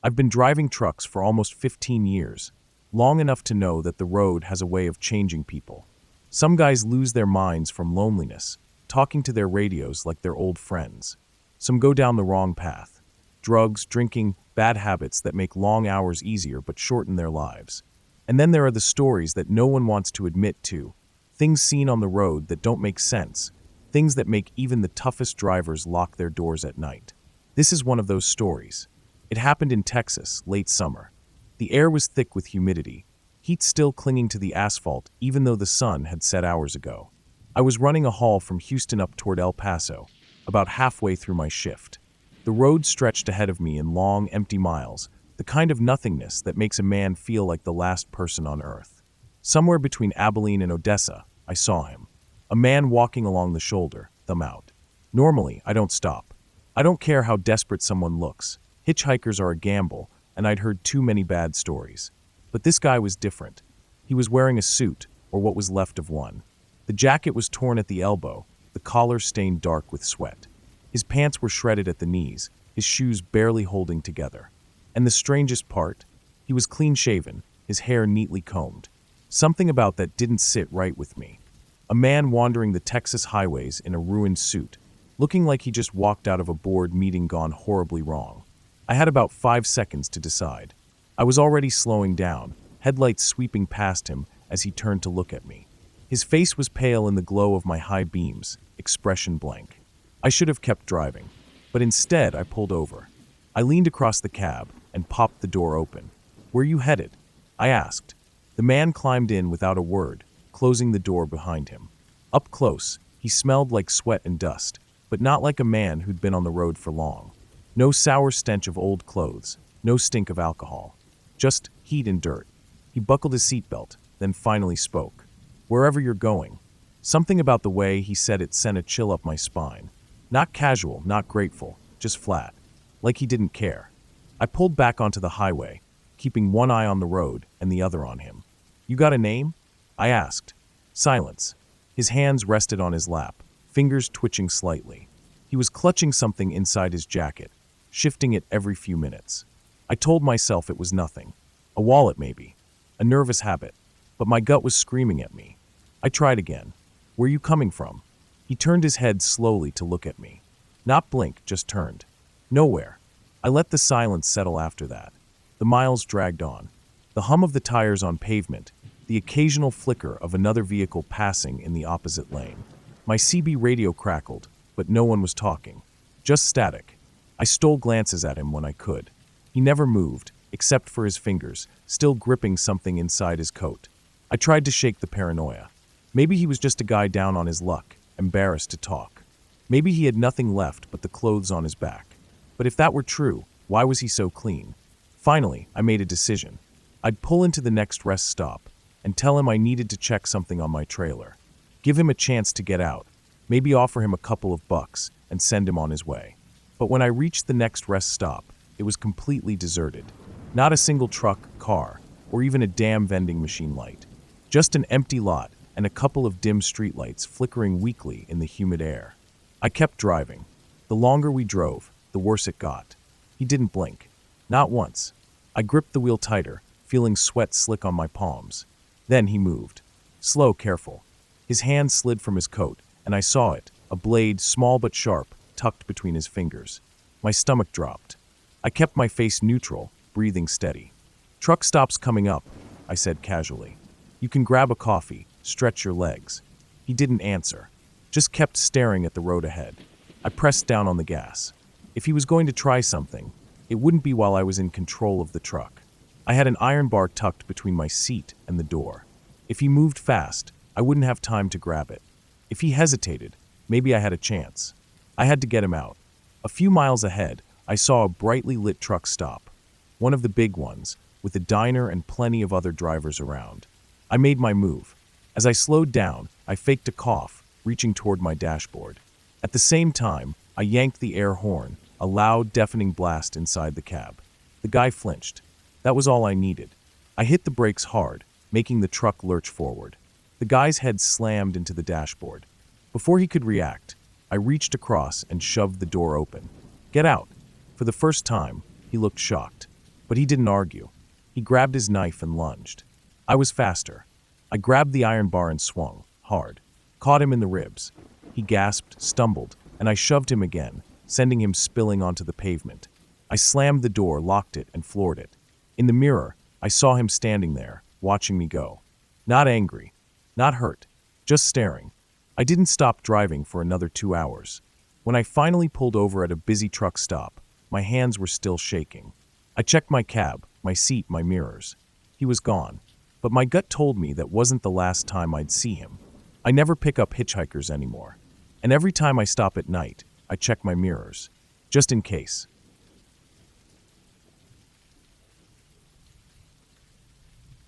I've been driving trucks for almost 15 years, long enough to know that the road has a way of changing people. Some guys lose their minds from loneliness, talking to their radios like they're old friends. Some go down the wrong path. Drugs, drinking, bad habits that make long hours easier but shorten their lives. And then there are the stories that no one wants to admit to, things seen on the road that don't make sense, things that make even the toughest drivers lock their doors at night. This is one of those stories. It happened in Texas, late summer. The air was thick with humidity, heat still clinging to the asphalt even though the sun had set hours ago. I was running a haul from Houston up toward El Paso, about halfway through my shift. The road stretched ahead of me in long, empty miles, the kind of nothingness that makes a man feel like the last person on earth. Somewhere between Abilene and Odessa, I saw him. A man walking along the shoulder, thumb out. Normally, I don't stop. I don't care how desperate someone looks. Hitchhikers are a gamble, and I'd heard too many bad stories. But this guy was different. He was wearing a suit, or what was left of one. The jacket was torn at the elbow, the collar stained dark with sweat. His pants were shredded at the knees, his shoes barely holding together. And the strangest part, he was clean-shaven, his hair neatly combed. Something about that didn't sit right with me. A man wandering the Texas highways in a ruined suit, looking like he just walked out of a board meeting gone horribly wrong. I had about 5 seconds to decide. I was already slowing down, headlights sweeping past him as he turned to look at me. His face was pale in the glow of my high beams, expression blank. I should have kept driving, but instead I pulled over. I leaned across the cab and popped the door open. "Where you headed?" I asked. The man climbed in without a word, closing the door behind him. Up close, he smelled like sweat and dust, but not like a man who'd been on the road for long. No sour stench of old clothes, no stink of alcohol. Just heat and dirt. He buckled his seatbelt, then finally spoke. "Wherever you're going." Something about the way he said it sent a chill up my spine. Not casual, not grateful, just flat. Like he didn't care. I pulled back onto the highway, keeping one eye on the road and the other on him. "You got a name?" I asked. Silence. His hands rested on his lap, fingers twitching slightly. He was clutching something inside his jacket, shifting it every few minutes. I told myself it was nothing. A wallet maybe. A nervous habit. But my gut was screaming at me. I tried again. "Where you coming from?" He turned his head slowly to look at me. Not blink, just turned. "Nowhere." I let the silence settle after that. The miles dragged on. The hum of the tires on pavement, the occasional flicker of another vehicle passing in the opposite lane. My CB radio crackled, but no one was talking. Just static. I stole glances at him when I could. He never moved, except for his fingers, still gripping something inside his coat. I tried to shake the paranoia. Maybe he was just a guy down on his luck, embarrassed to talk. Maybe he had nothing left but the clothes on his back. But if that were true, why was he so clean? Finally, I made a decision. I'd pull into the next rest stop and tell him I needed to check something on my trailer. Give him a chance to get out, maybe offer him a couple of bucks and send him on his way. But when I reached the next rest stop, it was completely deserted. Not a single truck, car, or even a damn vending machine light. Just an empty lot and a couple of dim streetlights flickering weakly in the humid air. I kept driving. The longer we drove, the worse it got. He didn't blink. Not once. I gripped the wheel tighter, feeling sweat slick on my palms. Then he moved. Slow, careful. His hand slid from his coat, and I saw it, a blade, small but sharp, tucked between his fingers. My stomach dropped. I kept my face neutral, breathing steady. "Truck stop's coming up," I said casually. "You can grab a coffee, stretch your legs." He didn't answer, just kept staring at the road ahead. I pressed down on the gas. If he was going to try something, it wouldn't be while I was in control of the truck. I had an iron bar tucked between my seat and the door. If he moved fast, I wouldn't have time to grab it. If he hesitated, maybe I had a chance. I had to get him out. A few miles ahead, I saw a brightly lit truck stop. One of the big ones, with a diner and plenty of other drivers around. I made my move. As I slowed down, I faked a cough, reaching toward my dashboard. At the same time, I yanked the air horn, a loud, deafening blast inside the cab. The guy flinched. That was all I needed. I hit the brakes hard, making the truck lurch forward. The guy's head slammed into the dashboard. Before he could react, I reached across and shoved the door open. "Get out." For the first time, he looked shocked. But he didn't argue. He grabbed his knife and lunged. I was faster. I grabbed the iron bar and swung, hard. Caught him in the ribs. He gasped, stumbled, and I shoved him again, sending him spilling onto the pavement. I slammed the door, locked it, and floored it. In the mirror, I saw him standing there, watching me go. Not angry, not hurt, just staring. I didn't stop driving for another 2 hours. When I finally pulled over at a busy truck stop, my hands were still shaking. I checked my cab, my seat, my mirrors. He was gone, but my gut told me that wasn't the last time I'd see him. I never pick up hitchhikers anymore, and every time I stop at night, I check my mirrors, just in case.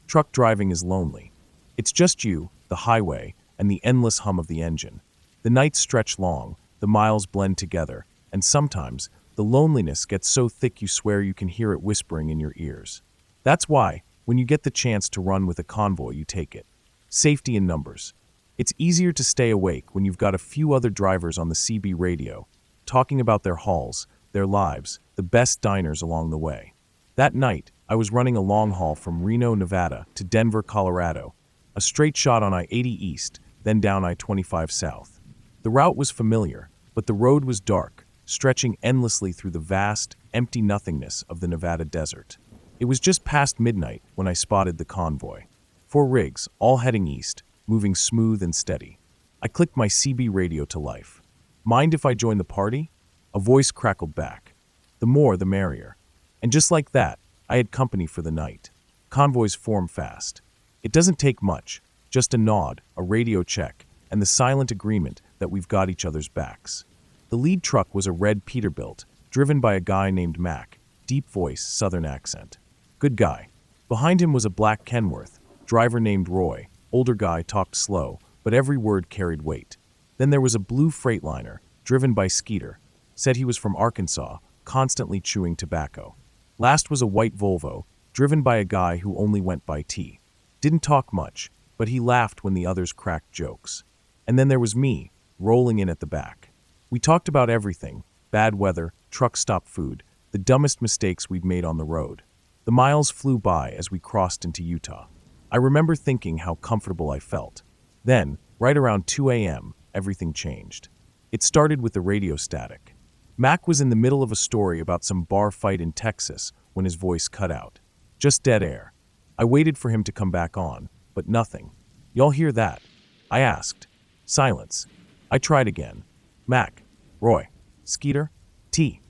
Truck driving is lonely. It's just you, the highway, and the endless hum of the engine. The nights stretch long, the miles blend together, and sometimes the loneliness gets so thick you swear you can hear it whispering in your ears. That's why, when you get the chance to run with a convoy, you take it. Safety in numbers. It's easier to stay awake when you've got a few other drivers on the CB radio, talking about their hauls, their lives, the best diners along the way. That night, I was running a long haul from Reno, Nevada to Denver, Colorado, a straight shot on I-80 East, then down I-25 South. The route was familiar, but the road was dark, stretching endlessly through the vast, empty nothingness of the Nevada desert. It was just past midnight when I spotted the convoy. 4 rigs, all heading east, moving smooth and steady. I clicked my CB radio to life. "Mind if I join the party?" A voice crackled back. "The more, the merrier." And just like that, I had company for the night. Convoys form fast. It doesn't take much, just a nod, a radio check, and the silent agreement that we've got each other's backs. The lead truck was a red Peterbilt, driven by a guy named Mac, deep voice, southern accent. Good guy. Behind him was a black Kenworth, driver named Roy, older guy, talked slow, but every word carried weight. Then there was a blue Freightliner, driven by Skeeter, said he was from Arkansas, constantly chewing tobacco. Last was a white Volvo, driven by a guy who only went by T. Didn't talk much, but he laughed when the others cracked jokes. And then there was me, rolling in at the back. We talked about everything: bad weather, truck stop food, the dumbest mistakes we'd made on the road. The miles flew by as we crossed into Utah. I remember thinking how comfortable I felt. Then, right around 2 a.m., everything changed. It started with the radio static. Mac was in the middle of a story about some bar fight in Texas when his voice cut out. Just dead air. I waited for him to come back on, but nothing. "Y'all hear that?" I asked. Silence. I tried again. "Mac, Roy, Skeeter, T."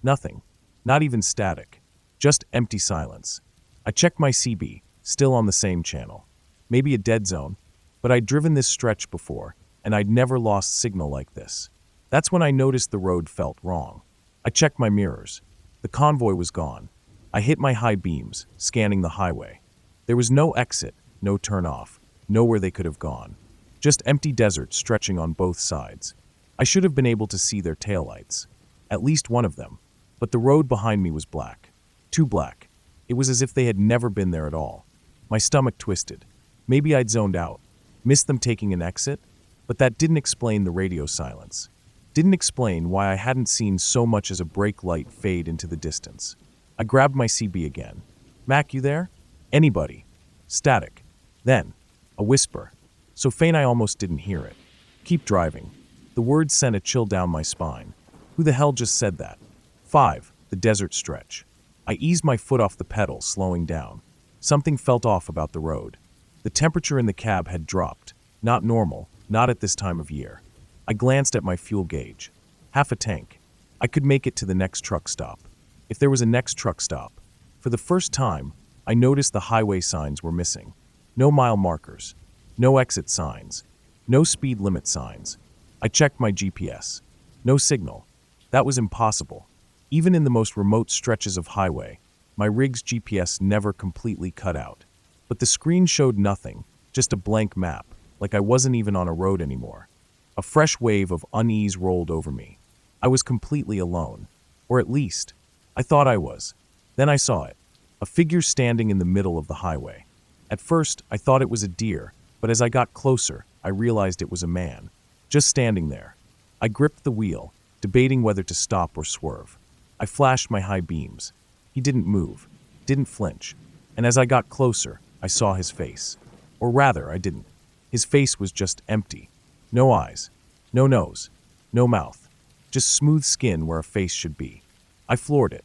Nothing. Not even static. Just empty silence. I checked my CB, still on the same channel. Maybe a dead zone, but I'd driven this stretch before, and I'd never lost signal like this. That's when I noticed the road felt wrong. I checked my mirrors. The convoy was gone. I hit my high beams, scanning the highway. There was no exit, no turn-off, nowhere they could have gone. Just empty desert stretching on both sides. I should have been able to see their taillights. At least one of them. But the road behind me was black. Too black. It was as if they had never been there at all. My stomach twisted. Maybe I'd zoned out. Missed them taking an exit? But that didn't explain the radio silence. Didn't explain why I hadn't seen so much as a brake light fade into the distance. I grabbed my CB again. "Mac, you there?" "Anybody." Static. Then, a whisper. So faint I almost didn't hear it. "Keep driving." The words sent a chill down my spine. Who the hell just said that? 5. The desert stretch. I eased my foot off the pedal, slowing down. Something felt off about the road. The temperature in the cab had dropped. Not normal, not at this time of year. I glanced at my fuel gauge. Half a tank. I could make it to the next truck stop. If there was a next truck stop. For the first time, I noticed the highway signs were missing. No mile markers. No exit signs. No speed limit signs. I checked my GPS. No signal. That was impossible. Even in the most remote stretches of highway, my rig's GPS never completely cut out. But the screen showed nothing, just a blank map, like I wasn't even on a road anymore. A fresh wave of unease rolled over me. I was completely alone. Or at least, I thought I was. Then I saw it. A figure standing in the middle of the highway. At first, I thought it was a deer, but as I got closer, I realized it was a man. Just standing there. I gripped the wheel, debating whether to stop or swerve. I flashed my high beams. He didn't move. didn't flinch, and as I got closer, I saw his face. Or rather, I didn't. His face was just empty. No eyes, no nose, no mouth. Just smooth skin where a face should be. I floored it.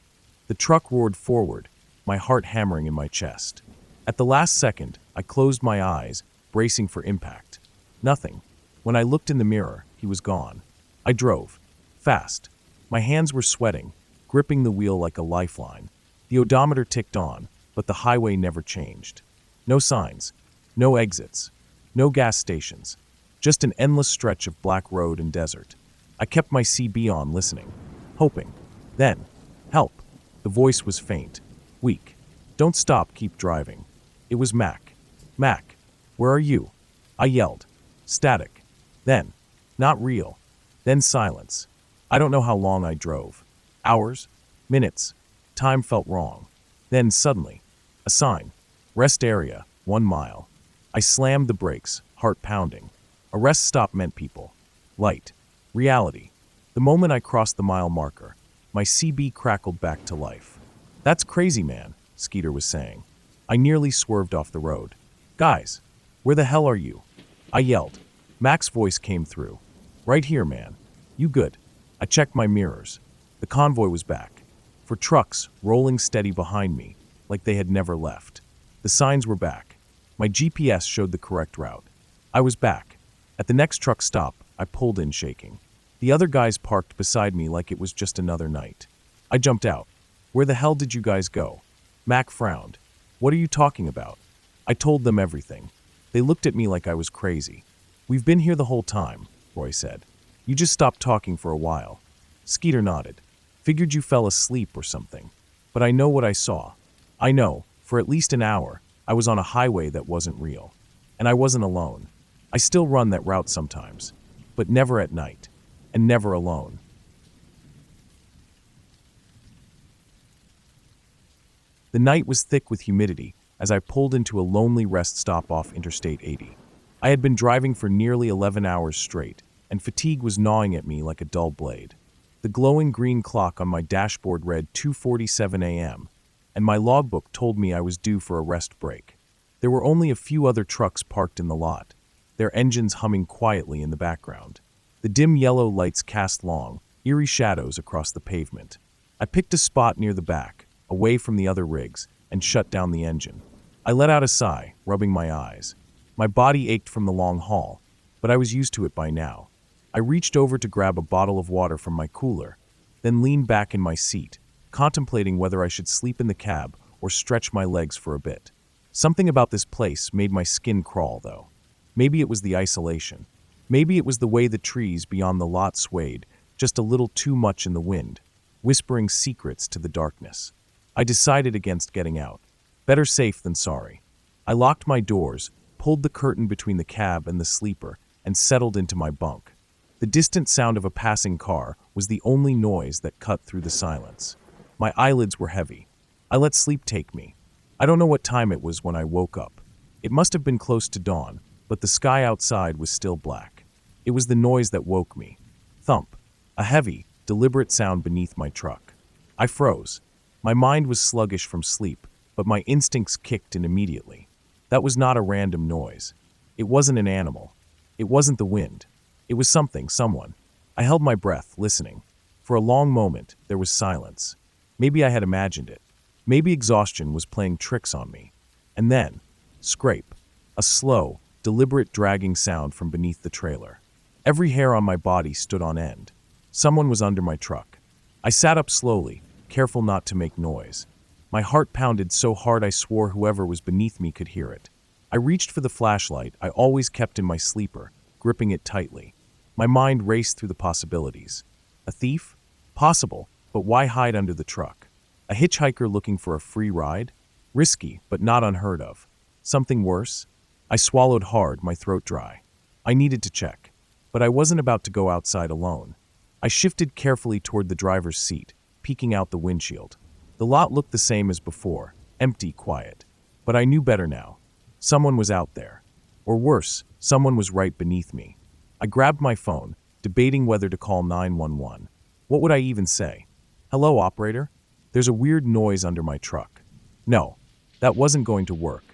The truck roared forward, my heart hammering in my chest. At the last second, I closed my eyes, bracing for impact. Nothing. When I looked in the mirror, he was gone. I drove. Fast. My hands were sweating, gripping the wheel like a lifeline. The odometer ticked on, but the highway never changed. No signs. No exits. No gas stations. Just an endless stretch of black road and desert. I kept my CB on, listening. Hoping. Then, help. The voice was faint. Weak. Don't stop, keep driving. It was Mac. Mac, where are you? I yelled. Static. Then, not real. Then silence. I don't know how long I drove. Hours? Minutes? Time felt wrong. Then suddenly, a sign. Rest area, 1 mile. I slammed the brakes, heart pounding. A rest stop meant people. Light. Reality. The moment I crossed the mile marker, my CB crackled back to life. That's crazy, man, Skeeter was saying. I nearly swerved off the road. Guys, where the hell are you? I yelled. Mac's voice came through. Right here, man. You good? I checked my mirrors. The convoy was back. 4 trucks rolling steady behind me, like they had never left. The signs were back. My GPS showed the correct route. I was back. At the next truck stop, I pulled in shaking. The other guys parked beside me like it was just another night. I jumped out. Where the hell did you guys go? Mac frowned. What are you talking about? I told them everything. They looked at me like I was crazy. We've been here the whole time, Roy said. You just stopped talking for a while. Skeeter nodded. Figured you fell asleep or something. But I know what I saw. I know, for at least an hour, I was on a highway that wasn't real. And I wasn't alone. I still run that route sometimes, but never at night, and never alone. The night was thick with humidity as I pulled into a lonely rest stop off Interstate 80. I had been driving for nearly 11 hours straight, and fatigue was gnawing at me like a dull blade. The glowing green clock on my dashboard read 2:47 a.m., and my logbook told me I was due for a rest break. There were only a few other trucks parked in the lot, their engines humming quietly in the background. The dim yellow lights cast long, eerie shadows across the pavement. I picked a spot near the back, away from the other rigs, and shut down the engine. I let out a sigh, rubbing my eyes. My body ached from the long haul, but I was used to it by now. I reached over to grab a bottle of water from my cooler, then leaned back in my seat, contemplating whether I should sleep in the cab or stretch my legs for a bit. Something about this place made my skin crawl, though. Maybe it was the isolation. Maybe it was the way the trees beyond the lot swayed, just a little too much in the wind, whispering secrets to the darkness. I decided against getting out. Better safe than sorry. I locked my doors, pulled the curtain between the cab and the sleeper, and settled into my bunk. The distant sound of a passing car was the only noise that cut through the silence. My eyelids were heavy. I let sleep take me. I don't know what time it was when I woke up. It must have been close to dawn, but the sky outside was still black. It was the noise that woke me. Thump. A heavy, deliberate sound beneath my truck. I froze. My mind was sluggish from sleep, but my instincts kicked in immediately. That was not a random noise. It wasn't an animal. It wasn't the wind. It was something, someone. I held my breath, listening. For a long moment, there was silence. Maybe I had imagined it. Maybe exhaustion was playing tricks on me. And then, scrape. A slow, deliberate dragging sound from beneath the trailer. Every hair on my body stood on end. Someone was under my truck. I sat up slowly, careful not to make noise. My heart pounded so hard I swore whoever was beneath me could hear it. I reached for the flashlight I always kept in my sleeper, gripping it tightly. My mind raced through the possibilities. A thief? Possible, but why hide under the truck? A hitchhiker looking for a free ride? Risky, but not unheard of. Something worse? I swallowed hard, my throat dry. I needed to check, but I wasn't about to go outside alone. I shifted carefully toward the driver's seat, peeking out the windshield. The lot looked the same as before, empty, quiet. But I knew better now. Someone was out there. Or worse, someone was right beneath me. I grabbed my phone, debating whether to call 911. What would I even say? Hello, operator? There's a weird noise under my truck. No, that wasn't going to work.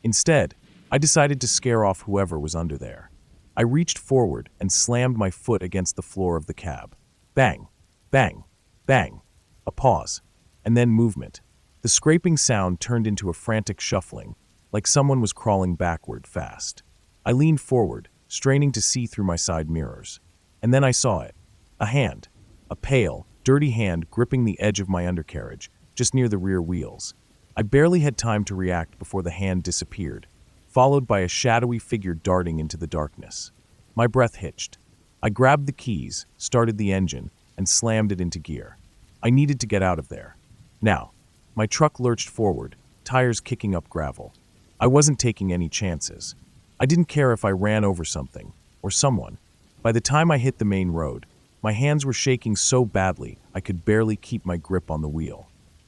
Instead, I decided to scare off whoever was under there. I reached forward and slammed my foot against the floor of the cab. Bang, bang, bang. A pause, and then movement. The scraping sound turned into a frantic shuffling, like someone was crawling backward fast. I leaned forward, straining to see through my side mirrors. And then I saw it. A hand. A pale, dirty hand gripping the edge of my undercarriage, just near the rear wheels. I barely had time to react before the hand disappeared, followed by a shadowy figure darting into the darkness. My breath hitched. I grabbed the keys, started the engine, and slammed it into gear. I needed to get out of there. Now, my truck lurched forward, tires kicking up gravel. I wasn't taking any chances. I didn't care if I ran over something, or someone. By the time I hit the main road, my hands were shaking so badly I could barely keep my grip on the wheel.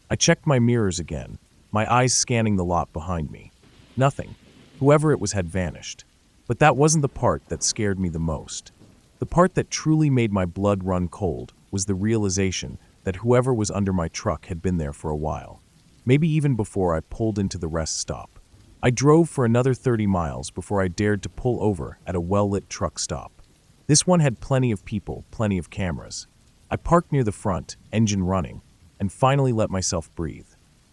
I checked my mirrors again, my eyes scanning the lot behind me. Nothing. Whoever it was had vanished. But that wasn't the part that scared me the most. The part that truly made my blood run cold was the realization that whoever was under my truck had been there for a while. Maybe even before I pulled into the rest stop. I drove for another 30 miles before I dared to pull over at a well-lit truck stop. This one had plenty of people, plenty of cameras. I parked near the front, engine running, and finally let myself breathe.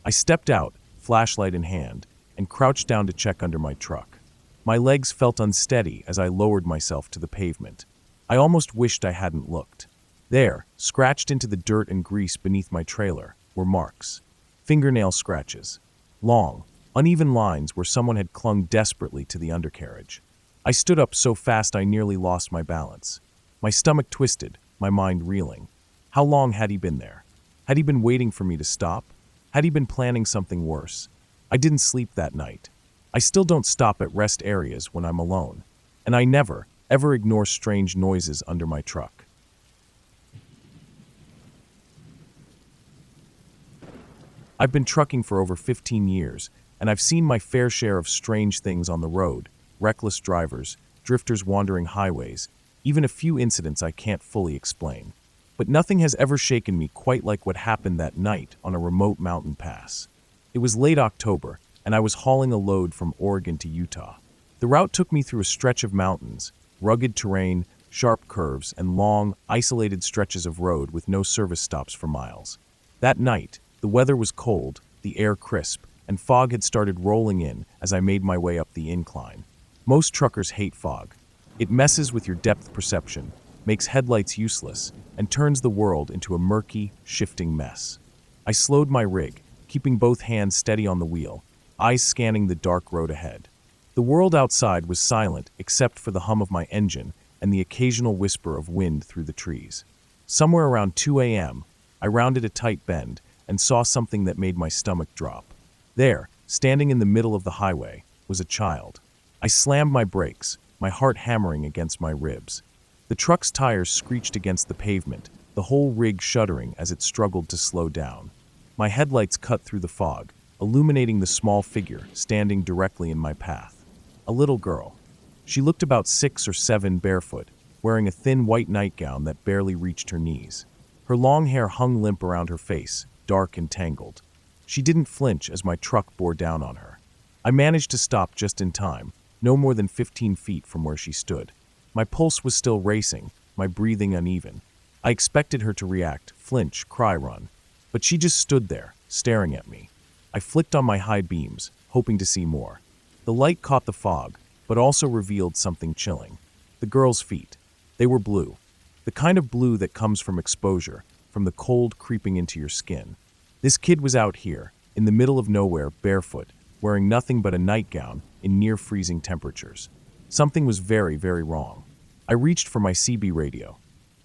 I stepped out, flashlight in hand, and crouched down to check under my truck. My legs felt unsteady as I lowered myself to the pavement. I almost wished I hadn't looked. There, scratched into the dirt and grease beneath my trailer, were marks. Fingernail scratches. Long, uneven lines where someone had clung desperately to the undercarriage. I stood up so fast I nearly lost my balance. My stomach twisted, my mind reeling. How long had he been there? Had he been waiting for me to stop? Had he been planning something worse? I didn't sleep that night. I still don't stop at rest areas when I'm alone. And I never, ever ignore strange noises under my truck. I've been trucking for over 15 years, and I've seen my fair share of strange things on the road, reckless drivers, drifters wandering highways, even a few incidents I can't fully explain. But nothing has ever shaken me quite like what happened that night on a remote mountain pass. It was late October, and I was hauling a load from Oregon to Utah. The route took me through a stretch of mountains, rugged terrain, sharp curves, and long, isolated stretches of road with no service stops for miles. That night, the weather was cold, the air crisp, and fog had started rolling in as I made my way up the incline. Most truckers hate fog. It messes with your depth perception, makes headlights useless, and turns the world into a murky, shifting mess. I slowed my rig, keeping both hands steady on the wheel, eyes scanning the dark road ahead. The world outside was silent except for the hum of my engine and the occasional whisper of wind through the trees. Somewhere around 2 a.m., I rounded a tight bend and saw something that made my stomach drop. There, standing in the middle of the highway, was a child. I slammed my brakes, my heart hammering against my ribs. The truck's tires screeched against the pavement, the whole rig shuddering as it struggled to slow down. My headlights cut through the fog, illuminating the small figure standing directly in my path. A little girl. She looked about 6 or 7, barefoot, wearing a thin white nightgown that barely reached her knees. Her long hair hung limp around her face, dark and tangled. She didn't flinch as my truck bore down on her. I managed to stop just in time, no more than 15 feet from where she stood. My pulse was still racing, my breathing uneven. I expected her to react, flinch, cry, run. But she just stood there, staring at me. I flicked on my high beams, hoping to see more. The light caught the fog, but also revealed something chilling. The girl's feet. They were blue. The kind of blue that comes from exposure, from the cold creeping into your skin. This kid was out here, in the middle of nowhere, barefoot, wearing nothing but a nightgown in near-freezing temperatures. Something was very, very wrong. I reached for my CB radio.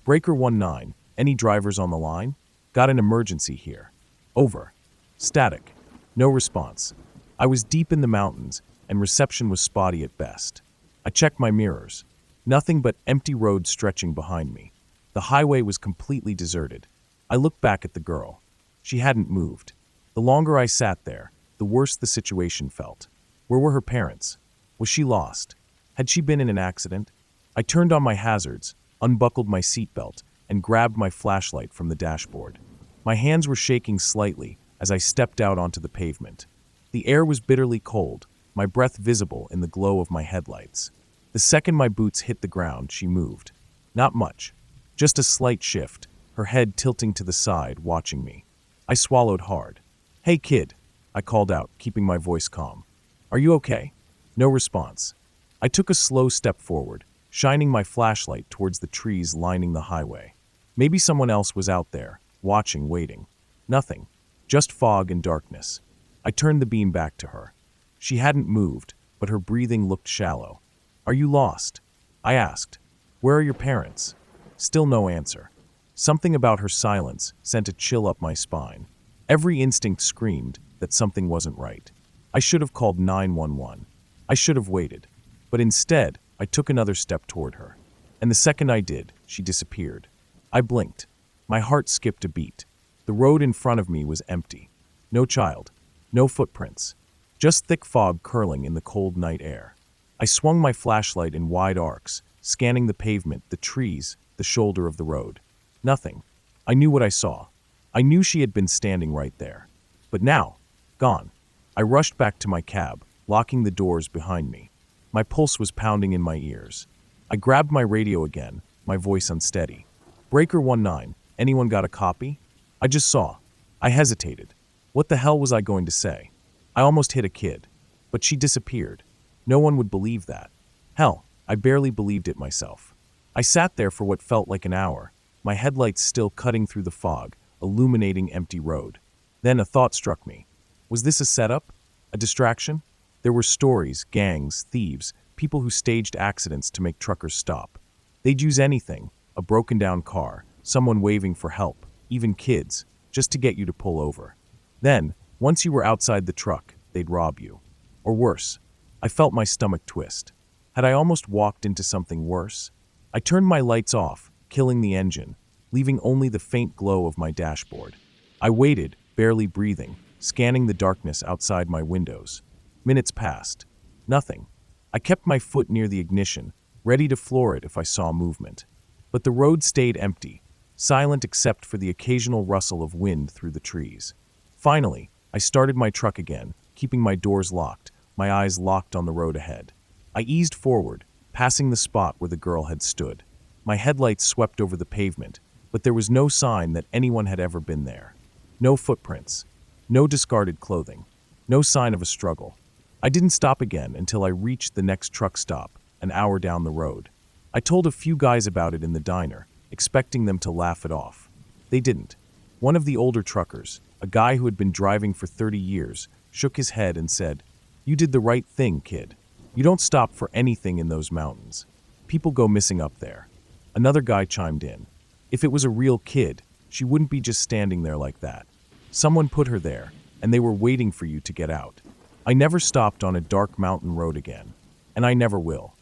Breaker 19, any drivers on the line? Got an emergency here. Over. Static. No response. I was deep in the mountains, and reception was spotty at best. I checked my mirrors. Nothing but empty road stretching behind me. The highway was completely deserted. I looked back at the girl. She hadn't moved. The longer I sat there, the worse the situation felt. Where were her parents? Was she lost? Had she been in an accident? I turned on my hazards, unbuckled my seatbelt, and grabbed my flashlight from the dashboard. My hands were shaking slightly, as I stepped out onto the pavement. The air was bitterly cold, my breath visible in the glow of my headlights. The second my boots hit the ground, she moved. Not much, just a slight shift, her head tilting to the side, watching me. I swallowed hard. "Hey kid," I called out, keeping my voice calm. "Are you okay?" No response. I took a slow step forward, shining my flashlight towards the trees lining the highway. Maybe someone else was out there, watching, waiting. Nothing. Just fog and darkness. I turned the beam back to her. She hadn't moved, but her breathing looked shallow. "Are you lost?" I asked. "Where are your parents?" Still no answer. Something about her silence sent a chill up my spine. Every instinct screamed that something wasn't right. I should have called 911. I should have waited. But instead, I took another step toward her. And the second I did, she disappeared. I blinked. My heart skipped a beat. The road in front of me was empty. No child. No footprints. Just thick fog curling in the cold night air. I swung my flashlight in wide arcs, scanning the pavement, the trees, the shoulder of the road. Nothing. I knew what I saw. I knew she had been standing right there. But now, gone. I rushed back to my cab, locking the doors behind me. My pulse was pounding in my ears. I grabbed my radio again, my voice unsteady. "Breaker 19, anyone got a copy?" I just saw. I hesitated. What the hell was I going to say? I almost hit a kid. But she disappeared. No one would believe that. Hell, I barely believed it myself. I sat there for what felt like an hour, my headlights still cutting through the fog, illuminating empty road. Then a thought struck me. Was this a setup? A distraction? There were stories, gangs, thieves, people who staged accidents to make truckers stop. They'd use anything, a broken-down car, someone waving for help, even kids, just to get you to pull over. Then, once you were outside the truck, they'd rob you. Or worse. I felt my stomach twist. Had I almost walked into something worse? I turned my lights off, killing the engine, leaving only the faint glow of my dashboard. I waited, barely breathing, scanning the darkness outside my windows. Minutes passed. Nothing. I kept my foot near the ignition, ready to floor it if I saw movement. But the road stayed empty, silent except for the occasional rustle of wind through the trees. Finally, I started my truck again, keeping my doors locked, my eyes locked on the road ahead. I eased forward, passing the spot where the girl had stood. My headlights swept over the pavement, but there was no sign that anyone had ever been there. No footprints. No discarded clothing. No sign of a struggle. I didn't stop again until I reached the next truck stop, an hour down the road. I told a few guys about it in the diner, expecting them to laugh it off. They didn't. One of the older truckers, a guy who had been driving for 30 years, shook his head and said, "You did the right thing, kid. You don't stop for anything in those mountains. People go missing up there." Another guy chimed in. "If it was a real kid, she wouldn't be just standing there like that. Someone put her there, and they were waiting for you to get out." I never stopped on a dark mountain road again, and I never will.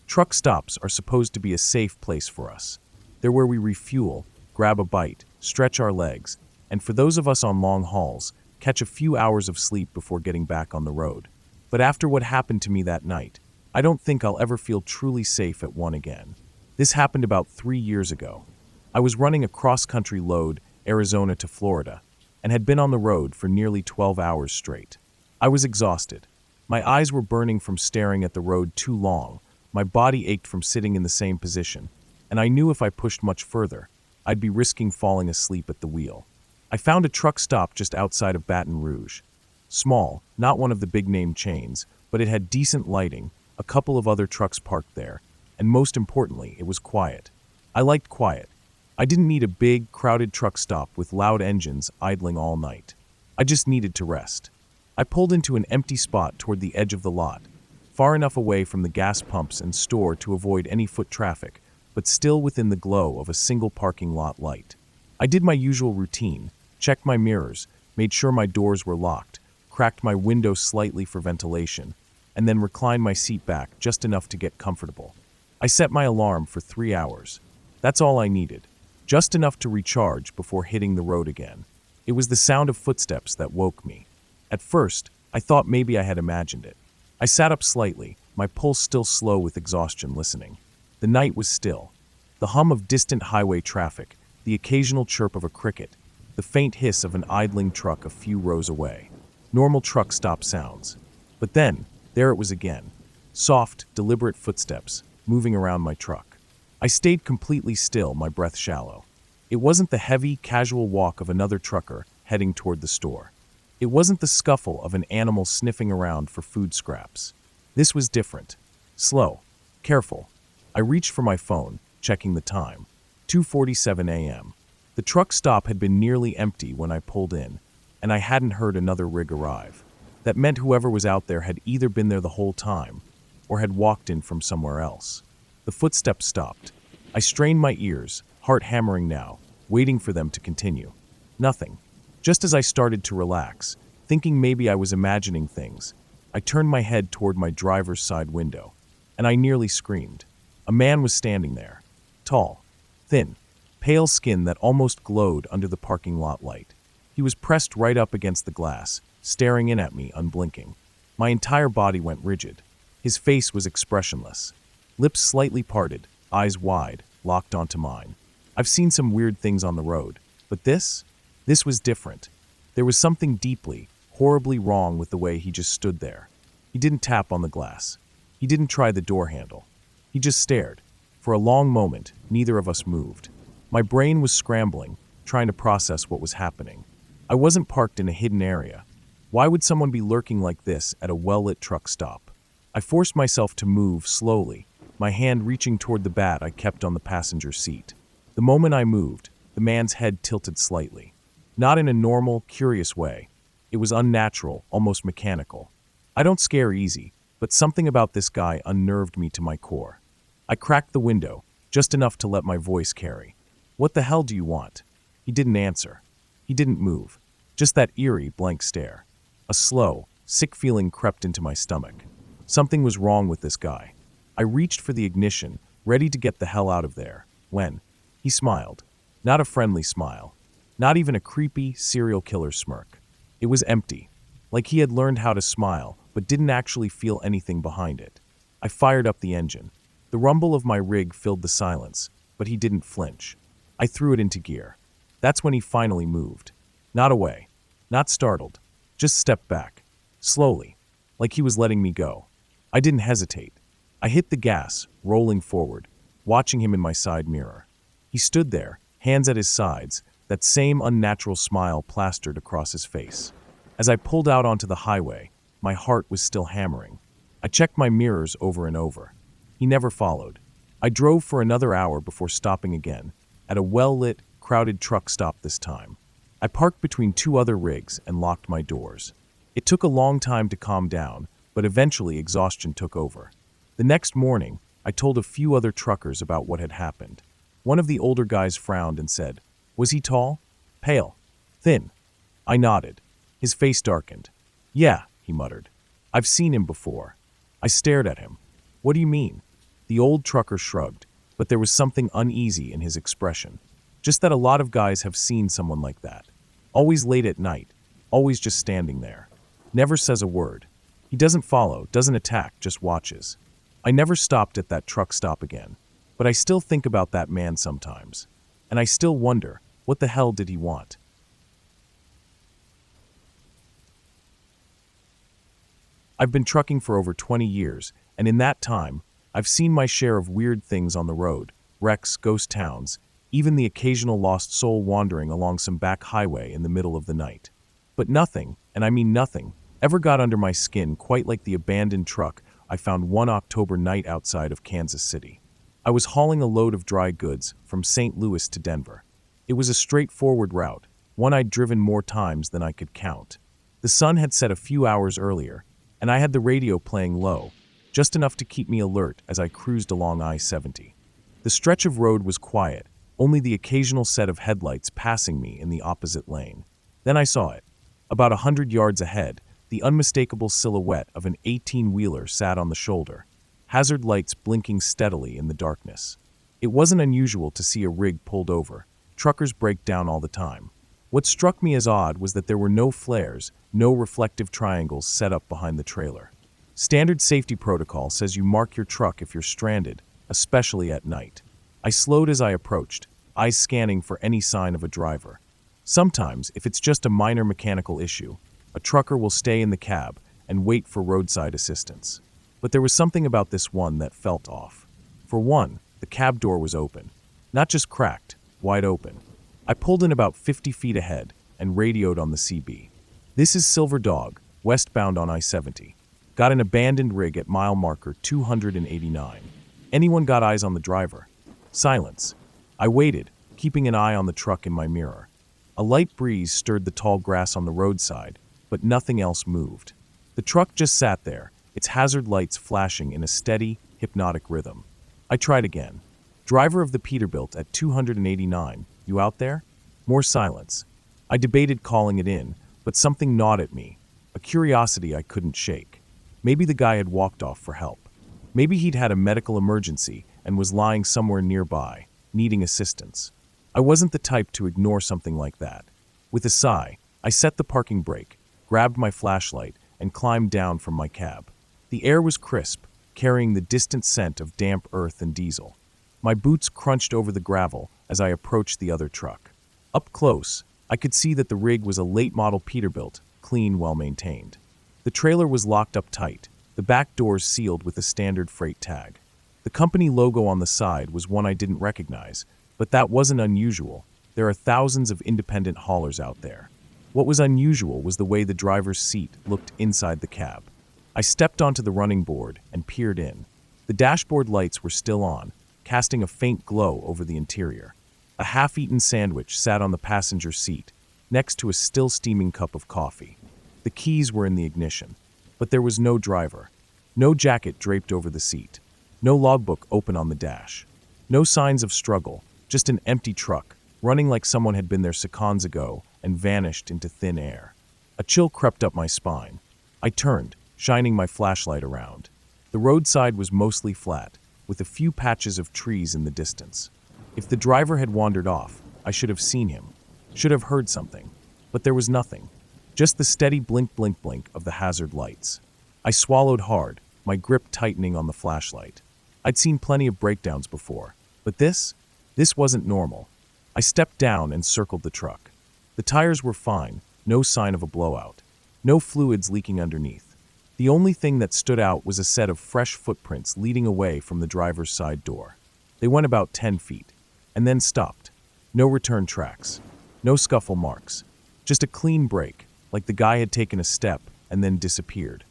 Truck stops are supposed to be a safe place for us. They're where we refuel, grab a bite, stretch our legs, and for those of us on long hauls, catch a few hours of sleep before getting back on the road. But after what happened to me that night, I don't think I'll ever feel truly safe at one again. This happened about 3 years ago. I was running a cross-country load, Arizona to Florida, and had been on the road for nearly 12 hours straight. I was exhausted. My eyes were burning from staring at the road too long, my body ached from sitting in the same position, and I knew if I pushed much further, I'd be risking falling asleep at the wheel. I found a truck stop just outside of Baton Rouge. Small, not one of the big-name chains, but it had decent lighting, a couple of other trucks parked there, and most importantly, it was quiet. I liked quiet. I didn't need a big, crowded truck stop with loud engines idling all night. I just needed to rest. I pulled into an empty spot toward the edge of the lot, far enough away from the gas pumps and store to avoid any foot traffic, but still within the glow of a single parking lot light. I did my usual routine, checked my mirrors, made sure my doors were locked, cracked my window slightly for ventilation, and then reclined my seat back just enough to get comfortable. I set my alarm for 3 hours. That's all I needed. Just enough to recharge before hitting the road again. It was the sound of footsteps that woke me. At first, I thought maybe I had imagined it. I sat up slightly, my pulse still slow with exhaustion, listening. The night was still. The hum of distant highway traffic, the occasional chirp of a cricket, the faint hiss of an idling truck a few rows away. Normal truck stop sounds. But then, there it was again. Soft, deliberate footsteps, moving around my truck. I stayed completely still, my breath shallow. It wasn't the heavy, casual walk of another trucker heading toward the store. It wasn't the scuffle of an animal sniffing around for food scraps. This was different. Slow. Careful. I reached for my phone, checking the time. 2:47 a.m. The truck stop had been nearly empty when I pulled in, and I hadn't heard another rig arrive. That meant whoever was out there had either been there the whole time, or had walked in from somewhere else. The footsteps stopped. I strained my ears, heart hammering now, waiting for them to continue. Nothing. Just as I started to relax, thinking maybe I was imagining things, I turned my head toward my driver's side window, and I nearly screamed. A man was standing there. Tall, thin, pale skin that almost glowed under the parking lot light. He was pressed right up against the glass, staring in at me, unblinking. My entire body went rigid. His face was expressionless. Lips slightly parted, eyes wide, locked onto mine. I've seen some weird things on the road, but this was different. There was something deeply, horribly wrong with the way he just stood there. He didn't tap on the glass. He didn't try the door handle. He just stared. For a long moment, neither of us moved. My brain was scrambling, trying to process what was happening. I wasn't parked in a hidden area. Why would someone be lurking like this at a well-lit truck stop? I forced myself to move slowly, my hand reaching toward the bat I kept on the passenger seat. The moment I moved, the man's head tilted slightly. Not in a normal, curious way. It was unnatural, almost mechanical. I don't scare easy, but something about this guy unnerved me to my core. I cracked the window, just enough to let my voice carry. "What the hell do you want?" He didn't answer. He didn't move. Just that eerie, blank stare. A slow, sick feeling crept into my stomach. Something was wrong with this guy. I reached for the ignition, ready to get the hell out of there, when he smiled. Not a friendly smile. Not even a creepy, serial killer smirk. It was empty. Like he had learned how to smile, but didn't actually feel anything behind it. I fired up the engine. The rumble of my rig filled the silence, but he didn't flinch. I threw it into gear. That's when he finally moved. Not away. Not startled. Just stepped back. Slowly. Like he was letting me go. I didn't hesitate. I hit the gas, rolling forward, watching him in my side mirror. He stood there, hands at his sides, that same unnatural smile plastered across his face. As I pulled out onto the highway, my heart was still hammering. I checked my mirrors over and over. He never followed. I drove for another hour before stopping again, at a well-lit, crowded truck stop this time. I parked between two other rigs and locked my doors. It took a long time to calm down, but eventually exhaustion took over. The next morning, I told a few other truckers about what had happened. One of the older guys frowned and said, "Was he tall? Pale? Thin?" I nodded. His face darkened. "Yeah," he muttered. "I've seen him before." I stared at him. "What do you mean?" The old trucker shrugged, but there was something uneasy in his expression. Just that a lot of guys have seen someone like that. Always late at night, always just standing there. Never says a word. He doesn't follow, doesn't attack, just watches. I never stopped at that truck stop again, but I still think about that man sometimes. And I still wonder, what the hell did he want? I've been trucking for over 20 years, and in that time, I've seen my share of weird things on the road, wrecks, ghost towns, even the occasional lost soul wandering along some back highway in the middle of the night. But nothing, and I mean nothing, ever got under my skin quite like the abandoned truck I found one October night outside of Kansas City. I was hauling a load of dry goods from St. Louis to Denver. It was a straightforward route, one I'd driven more times than I could count. The sun had set a few hours earlier, and I had the radio playing low, just enough to keep me alert as I cruised along I-70. The stretch of road was quiet, only the occasional set of headlights passing me in the opposite lane. Then I saw it. About 100 yards ahead, the unmistakable silhouette of an 18-wheeler sat on the shoulder, hazard lights blinking steadily in the darkness. It wasn't unusual to see a rig pulled over. Truckers break down all the time. What struck me as odd was that there were no flares, no reflective triangles set up behind the trailer. Standard safety protocol says you mark your truck if you're stranded, especially at night. I slowed as I approached, eyes scanning for any sign of a driver. Sometimes, if it's just a minor mechanical issue, a trucker will stay in the cab and wait for roadside assistance. But there was something about this one that felt off. For one, the cab door was open. Not just cracked, wide open. I pulled in about 50 feet ahead and radioed on the CB. "This is Silver Dog, westbound on I-70. Got an abandoned rig at mile marker 289. Anyone got eyes on the driver?" Silence. I waited, keeping an eye on the truck in my mirror. A light breeze stirred the tall grass on the roadside, but nothing else moved. The truck just sat there, its hazard lights flashing in a steady, hypnotic rhythm. I tried again. "Driver of the Peterbilt at 289, you out there?" More silence. I debated calling it in, but something gnawed at me, a curiosity I couldn't shake. Maybe the guy had walked off for help. Maybe he'd had a medical emergency and was lying somewhere nearby, needing assistance. I wasn't the type to ignore something like that. With a sigh, I set the parking brake, grabbed my flashlight, and climbed down from my cab. The air was crisp, carrying the distant scent of damp earth and diesel. My boots crunched over the gravel as I approached the other truck. Up close, I could see that the rig was a late-model Peterbilt, clean, well-maintained. The trailer was locked up tight, the back doors sealed with a standard freight tag. The company logo on the side was one I didn't recognize, but that wasn't unusual. There are thousands of independent haulers out there. What was unusual was the way the driver's seat looked inside the cab. I stepped onto the running board and peered in. The dashboard lights were still on, casting a faint glow over the interior. A half-eaten sandwich sat on the passenger seat, next to a still steaming cup of coffee. The keys were in the ignition, but there was no driver. No jacket draped over the seat. No logbook open on the dash. No signs of struggle, just an empty truck, running like someone had been there seconds ago and vanished into thin air. A chill crept up my spine. I turned, shining my flashlight around. The roadside was mostly flat, with a few patches of trees in the distance. If the driver had wandered off, I should have seen him, should have heard something. But there was nothing, just the steady blink, blink, blink of the hazard lights. I swallowed hard, my grip tightening on the flashlight. I'd seen plenty of breakdowns before, but this wasn't normal. I stepped down and circled the truck. The tires were fine, no sign of a blowout. No fluids leaking underneath. The only thing that stood out was a set of fresh footprints leading away from the driver's side door. They went about 10 feet, and then stopped. No return tracks. No scuffle marks. Just a clean break, like the guy had taken a step and then disappeared.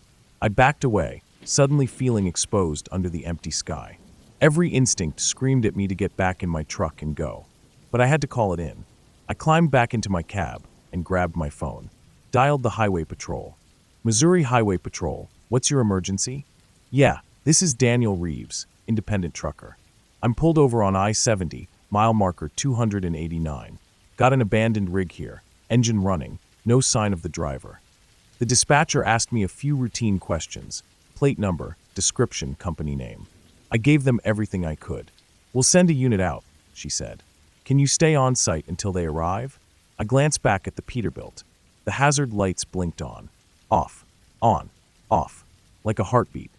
I backed away, suddenly feeling exposed under the empty sky. Every instinct screamed at me to get back in my truck and go. But I had to call it in. I climbed back into my cab and grabbed my phone. Dialed the highway patrol. "Missouri Highway Patrol, what's your emergency?" "Yeah, this is Daniel Reeves, independent trucker. I'm pulled over on I-70, mile marker 289. Got an abandoned rig here, engine running, no sign of the driver." The dispatcher asked me a few routine questions: plate number, description, company name. I gave them everything I could. "We'll send a unit out," she said. "Can you stay on site until they arrive?" I glanced back at the Peterbilt. The hazard lights blinked on. Off, on, off, like a heartbeat.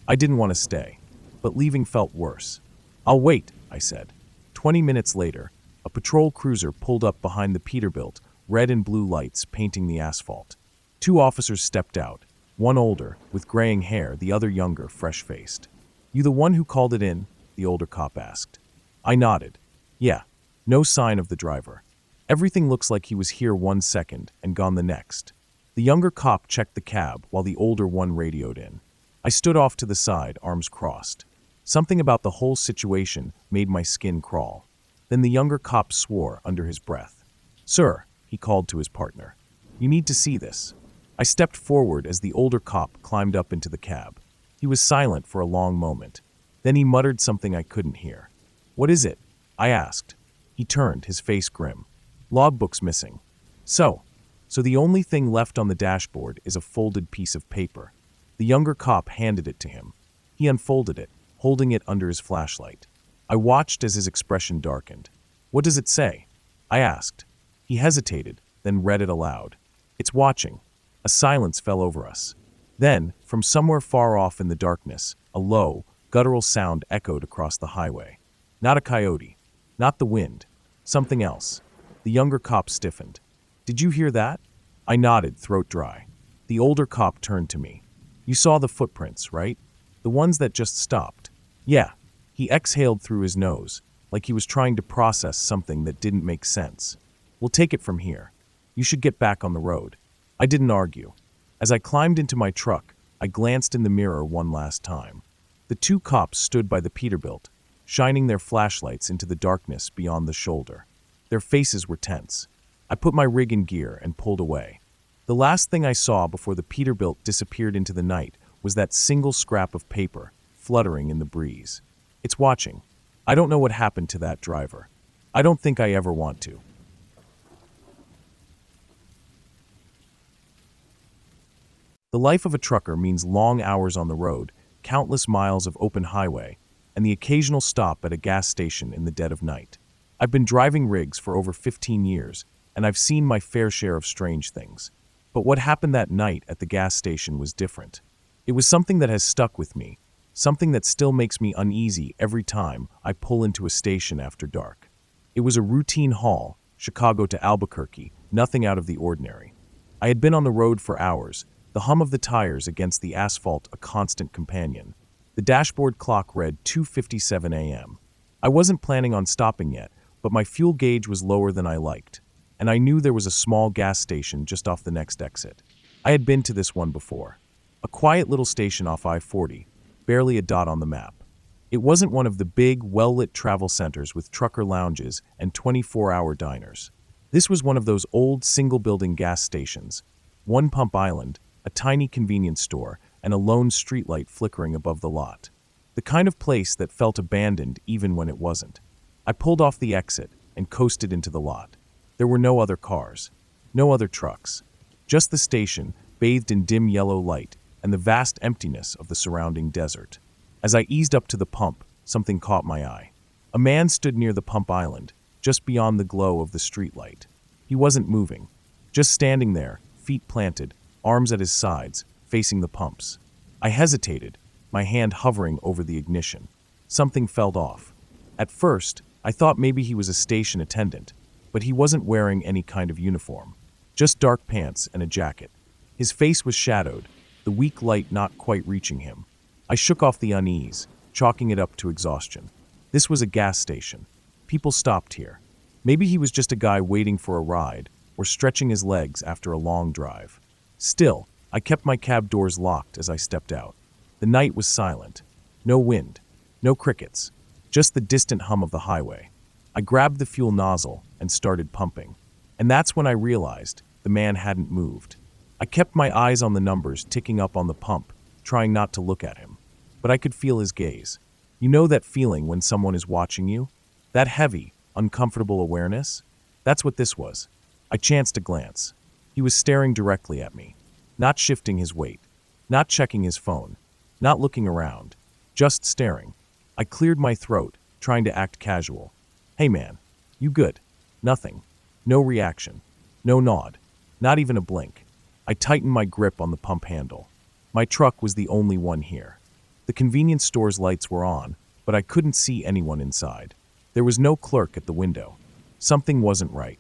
I didn't want to stay, but leaving felt worse. "I'll wait," I said. 20 minutes later, a patrol cruiser pulled up behind the Peterbilt, red and blue lights painting the asphalt. Two officers stepped out, one older, with graying hair, the other younger, fresh-faced. "You the one who called it in?" the older cop asked. I nodded. "Yeah." No sign of the driver. "Everything looks like he was here 1 second and gone the next." The younger cop checked the cab while the older one radioed in. I stood off to the side, arms crossed. Something about the whole situation made my skin crawl. Then the younger cop swore under his breath. "Sir," he called to his partner, "you need to see this." I stepped forward as the older cop climbed up into the cab. He was silent for a long moment. Then he muttered something I couldn't hear. "What is it?" I asked. He turned, his face grim. "Logbook's missing." So the only thing left on the dashboard is a folded piece of paper. The younger cop handed it to him. He unfolded it, holding it under his flashlight. I watched as his expression darkened. "What does it say?" I asked. He hesitated, then read it aloud. "It's watching." A silence fell over us. Then, from somewhere far off in the darkness, a low, guttural sound echoed across the highway. Not a coyote. Not the wind. Something else. The younger cop stiffened. "Did you hear that?" I nodded, throat dry. The older cop turned to me. "You saw the footprints, right? The ones that just stopped." "Yeah." He exhaled through his nose, like he was trying to process something that didn't make sense. "We'll take it from here. You should get back on the road." I didn't argue. As I climbed into my truck, I glanced in the mirror one last time. The two cops stood by the Peterbilt, shining their flashlights into the darkness beyond the shoulder. Their faces were tense. I put my rig in gear and pulled away. The last thing I saw before the Peterbilt disappeared into the night was that single scrap of paper fluttering in the breeze. It's watching. I don't know what happened to that driver. I don't think I ever want to. The life of a trucker means long hours on the road, countless miles of open highway, and the occasional stop at a gas station in the dead of night. I've been driving rigs for over 15 years, and I've seen my fair share of strange things. But what happened that night at the gas station was different. It was something that has stuck with me, something that still makes me uneasy every time I pull into a station after dark. It was a routine haul, Chicago to Albuquerque, nothing out of the ordinary. I had been on the road for hours, the hum of the tires against the asphalt a constant companion. The dashboard clock read 2:57 a.m. I wasn't planning on stopping yet, but my fuel gauge was lower than I liked, and I knew there was a small gas station just off the next exit. I had been to this one before. A quiet little station off I-40, barely a dot on the map. It wasn't one of the big, well-lit travel centers with trucker lounges and 24-hour diners. This was one of those old single-building gas stations, one pump island, a tiny convenience store, and a lone streetlight flickering above the lot. The kind of place that felt abandoned even when it wasn't. I pulled off the exit and coasted into the lot. There were no other cars, no other trucks, just the station, bathed in dim yellow light, and the vast emptiness of the surrounding desert. As I eased up to the pump, something caught my eye. A man stood near the pump island, just beyond the glow of the streetlight. He wasn't moving, just standing there, feet planted, arms at his sides, facing the pumps. I hesitated, my hand hovering over the ignition. Something felt off. At first, I thought maybe he was a station attendant, but he wasn't wearing any kind of uniform. Just dark pants and a jacket. His face was shadowed, the weak light not quite reaching him. I shook off the unease, chalking it up to exhaustion. This was a gas station. People stopped here. Maybe he was just a guy waiting for a ride, or stretching his legs after a long drive. Still, I kept my cab doors locked as I stepped out. The night was silent. No wind. No crickets. Just the distant hum of the highway. I grabbed the fuel nozzle and started pumping. And that's when I realized the man hadn't moved. I kept my eyes on the numbers ticking up on the pump, trying not to look at him. But I could feel his gaze. You know that feeling when someone is watching you? That heavy, uncomfortable awareness? That's what this was. I chanced a glance. He was staring directly at me, not shifting his weight, not checking his phone, not looking around, just staring. I cleared my throat, trying to act casual. "Hey man, you good?" Nothing. No reaction. No nod. Not even a blink. I tightened my grip on the pump handle. My truck was the only one here. The convenience store's lights were on, but I couldn't see anyone inside. There was no clerk at the window. Something wasn't right.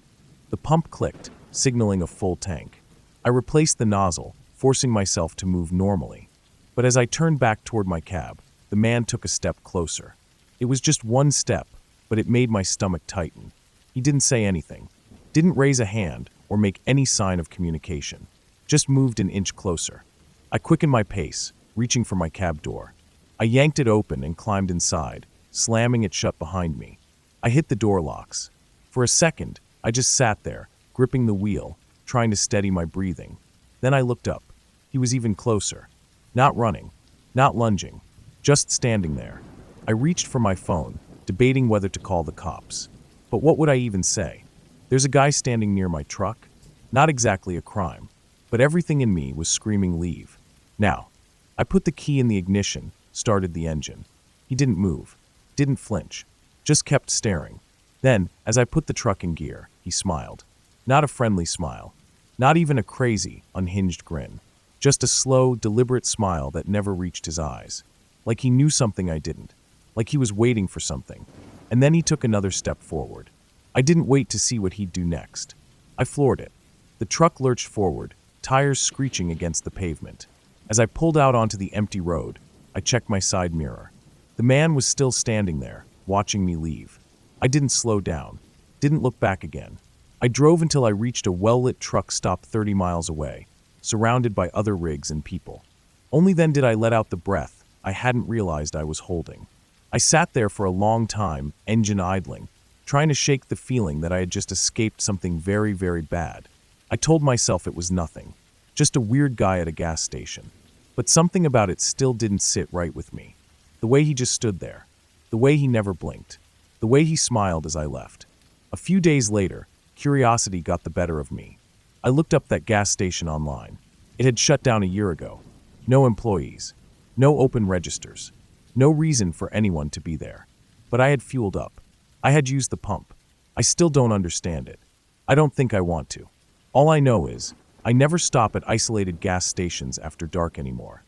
The pump clicked, signaling a full tank. I replaced the nozzle, forcing myself to move normally. But as I turned back toward my cab, the man took a step closer. It was just one step, but it made my stomach tighten. He didn't say anything, didn't raise a hand or make any sign of communication, just moved an inch closer. I quickened my pace, reaching for my cab door. I yanked it open and climbed inside, slamming it shut behind me. I hit the door locks. For a second, I just sat there, gripping the wheel, trying to steady my breathing. Then I looked up. He was even closer. Not running, not lunging, just standing there. I reached for my phone, debating whether to call the cops. But what would I even say? There's a guy standing near my truck? Not exactly a crime, but everything in me was screaming leave. Now, I put the key in the ignition, started the engine. He didn't move, didn't flinch, just kept staring. Then, as I put the truck in gear, he smiled. Not a friendly smile, not even a crazy, unhinged grin. Just a slow, deliberate smile that never reached his eyes. Like he knew something I didn't. Like he was waiting for something. And then he took another step forward. I didn't wait to see what he'd do next. I floored it. The truck lurched forward, tires screeching against the pavement. As I pulled out onto the empty road, I checked my side mirror. The man was still standing there, watching me leave. I didn't slow down, didn't look back again. I drove until I reached a well-lit truck stop 30 miles away, surrounded by other rigs and people. Only then did I let out the breath I hadn't realized I was holding. I sat there for a long time, engine idling, trying to shake the feeling that I had just escaped something very, very bad. I told myself it was nothing, just a weird guy at a gas station. But something about it still didn't sit right with me. The way he just stood there, the way he never blinked, the way he smiled as I left. A few days later, curiosity got the better of me. I looked up that gas station online. It had shut down a year ago. No employees, no open registers, no reason for anyone to be there. But I had fueled up. I had used the pump. I still don't understand it. I don't think I want to. All I know is, I never stop at isolated gas stations after dark anymore.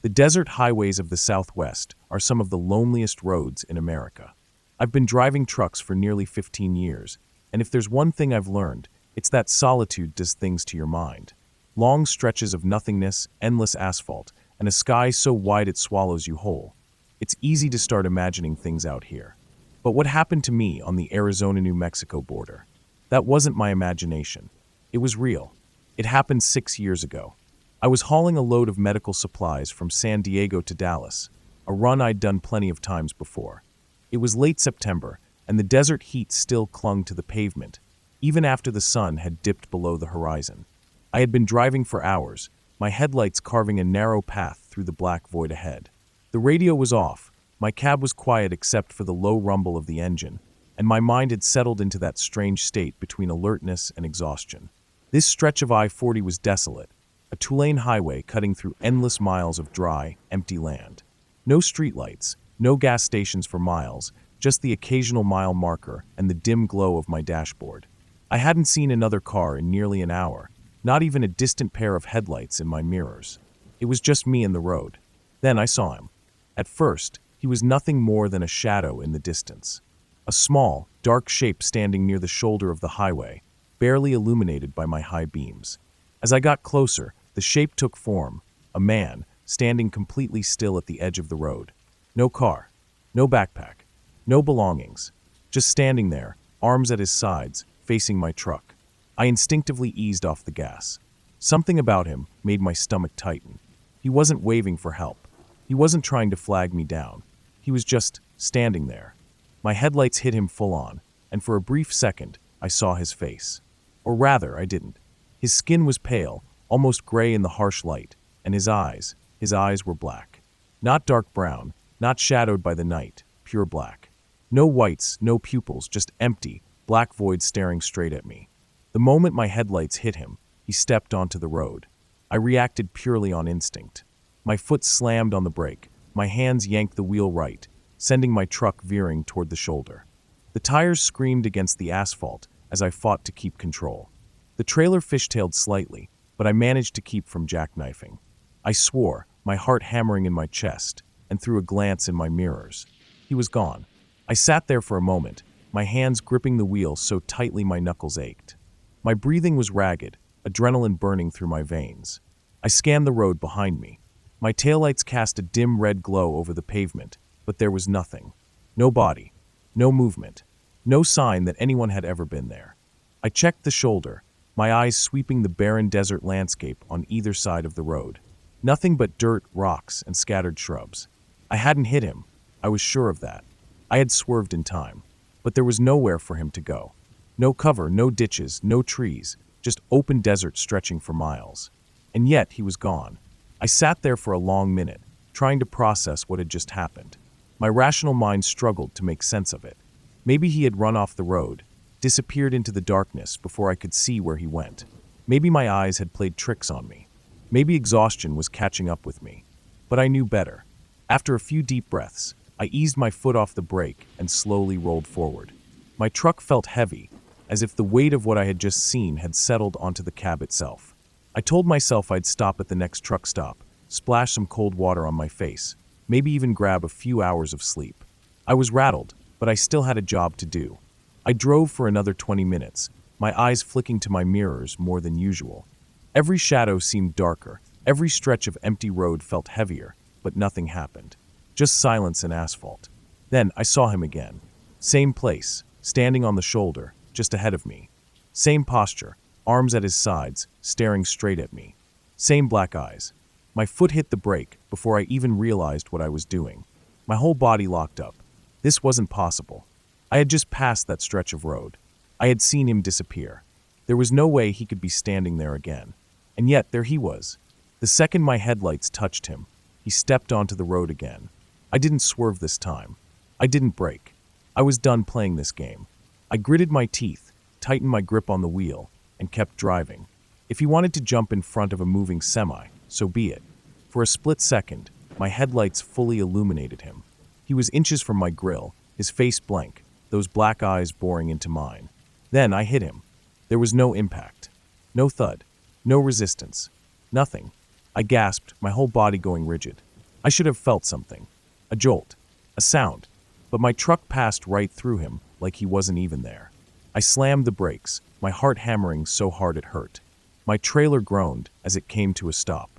The desert highways of the Southwest are some of the loneliest roads in America. I've been driving trucks for nearly 15 years, and if there's one thing I've learned, it's that solitude does things to your mind. Long stretches of nothingness, endless asphalt, and a sky so wide it swallows you whole. It's easy to start imagining things out here. But what happened to me on the Arizona-New Mexico border? That wasn't my imagination. It was real. It happened 6 years ago. I was hauling a load of medical supplies from San Diego to Dallas, a run I'd done plenty of times before. It was late September, and the desert heat still clung to the pavement, even after the sun had dipped below the horizon. I had been driving for hours, my headlights carving a narrow path through the black void ahead. The radio was off, my cab was quiet except for the low rumble of the engine, and my mind had settled into that strange state between alertness and exhaustion. This stretch of I-40 was desolate, a two-lane highway cutting through endless miles of dry, empty land. No streetlights, no gas stations for miles, just the occasional mile marker and the dim glow of my dashboard. I hadn't seen another car in nearly an hour, not even a distant pair of headlights in my mirrors. It was just me and the road. Then I saw him. At first, he was nothing more than a shadow in the distance. A small, dark shape standing near the shoulder of the highway, barely illuminated by my high beams. As I got closer, the shape took form, a man, standing completely still at the edge of the road. No car, no backpack, no belongings, just standing there, arms at his sides, facing my truck. I instinctively eased off the gas. Something about him made my stomach tighten. He wasn't waving for help. He wasn't trying to flag me down. He was just standing there. My headlights hit him full on, and for a brief second, I saw his face. Or rather, I didn't. His skin was pale, almost gray in the harsh light, and his eyes were black. Not dark brown, not shadowed by the night, pure black. No whites, no pupils, just empty, black void staring straight at me. The moment my headlights hit him, he stepped onto the road. I reacted purely on instinct. My foot slammed on the brake, my hands yanked the wheel right, sending my truck veering toward the shoulder. The tires screamed against the asphalt as I fought to keep control. The trailer fishtailed slightly, but I managed to keep from jackknifing. I swore, my heart hammering in my chest, and threw a glance in my mirrors. He was gone. I sat there for a moment, my hands gripping the wheel so tightly my knuckles ached. My breathing was ragged, adrenaline burning through my veins. I scanned the road behind me. My taillights cast a dim red glow over the pavement, but there was nothing. No body, no movement, no sign that anyone had ever been there. I checked the shoulder, my eyes sweeping the barren desert landscape on either side of the road. Nothing but dirt, rocks, and scattered shrubs. I hadn't hit him. I was sure of that. I had swerved in time, but there was nowhere for him to go. No cover, no ditches, no trees, just open desert stretching for miles. And yet he was gone. I sat there for a long minute, trying to process what had just happened. My rational mind struggled to make sense of it. Maybe he had run off the road, disappeared into the darkness before I could see where he went. Maybe my eyes had played tricks on me. Maybe exhaustion was catching up with me. But I knew better. After a few deep breaths, I eased my foot off the brake and slowly rolled forward. My truck felt heavy, as if the weight of what I had just seen had settled onto the cab itself. I told myself I'd stop at the next truck stop, splash some cold water on my face, maybe even grab a few hours of sleep. I was rattled, but I still had a job to do. I drove for another 20 minutes, my eyes flicking to my mirrors more than usual. Every shadow seemed darker, every stretch of empty road felt heavier, but nothing happened. Just silence and asphalt. Then I saw him again. Same place, standing on the shoulder, just ahead of me. Same posture, arms at his sides, staring straight at me. Same black eyes. My foot hit the brake before I even realized what I was doing. My whole body locked up. This wasn't possible. I had just passed that stretch of road. I had seen him disappear. There was no way he could be standing there again. And yet, there he was. The second my headlights touched him, he stepped onto the road again. I didn't swerve this time. I didn't brake. I was done playing this game. I gritted my teeth, tightened my grip on the wheel, and kept driving. If he wanted to jump in front of a moving semi, so be it. For a split second, my headlights fully illuminated him. He was inches from my grill, his face blank, those black eyes boring into mine. Then I hit him. There was no impact. No thud. No resistance. Nothing. I gasped, my whole body going rigid. I should have felt something. A jolt. A sound. But my truck passed right through him, like he wasn't even there. I slammed the brakes, my heart hammering so hard it hurt. My trailer groaned as it came to a stop.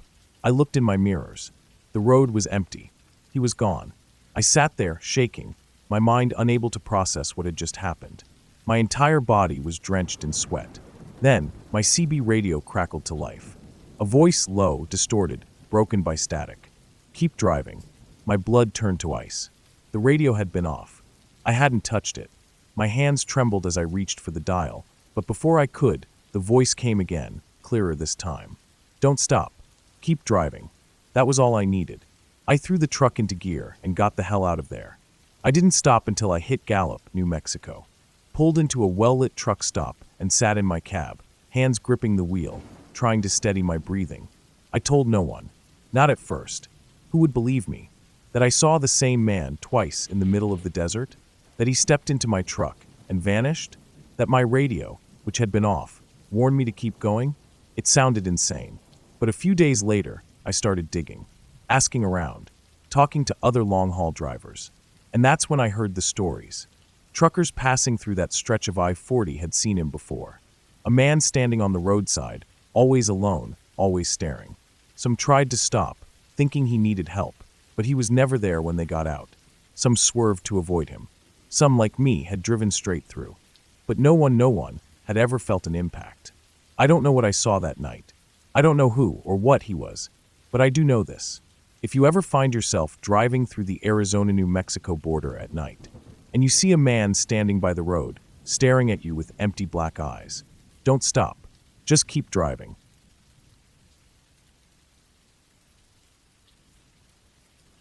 I looked in my mirrors. The road was empty. He was gone. I sat there, shaking, my mind unable to process what had just happened. My entire body was drenched in sweat. Then, my CB radio crackled to life. A voice low, distorted, broken by static. Keep driving. My blood turned to ice. The radio had been off. I hadn't touched it. My hands trembled as I reached for the dial, but before I could, the voice came again, clearer this time. Don't stop. Keep driving. That was all I needed. I threw the truck into gear and got the hell out of there. I didn't stop until I hit Gallup, New Mexico. Pulled into a well-lit truck stop and sat in my cab, hands gripping the wheel, trying to steady my breathing. I told no one. Not at first. Who would believe me? That I saw the same man twice in the middle of the desert? That he stepped into my truck and vanished? That my radio, which had been off, warned me to keep going? It sounded insane. But a few days later, I started digging, asking around, talking to other long-haul drivers. And that's when I heard the stories. Truckers passing through that stretch of I-40 had seen him before. A man standing on the roadside, always alone, always staring. Some tried to stop, thinking he needed help, but he was never there when they got out. Some swerved to avoid him. Some, like me, had driven straight through. But no one had ever felt an impact. I don't know what I saw that night. I don't know who or what he was, but I do know this. If you ever find yourself driving through the Arizona-New Mexico border at night, and you see a man standing by the road, staring at you with empty black eyes, don't stop. Just keep driving.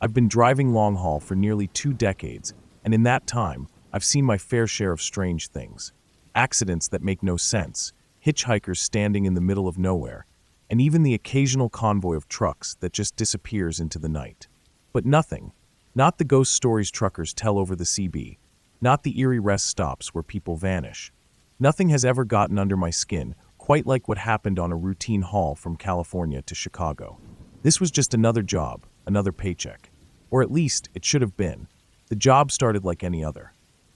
I've been driving long haul for nearly 2 decades, and in that time, I've seen my fair share of strange things. Accidents that make no sense, hitchhikers standing in the middle of nowhere, and even the occasional convoy of trucks that just disappears into the night. But nothing. Not the ghost stories truckers tell over the CB. Not the eerie rest stops where people vanish. Nothing has ever gotten under my skin quite like what happened on a routine haul from California to Chicago. This was just another job, another paycheck. Or at least, it should have been. The job started like any other.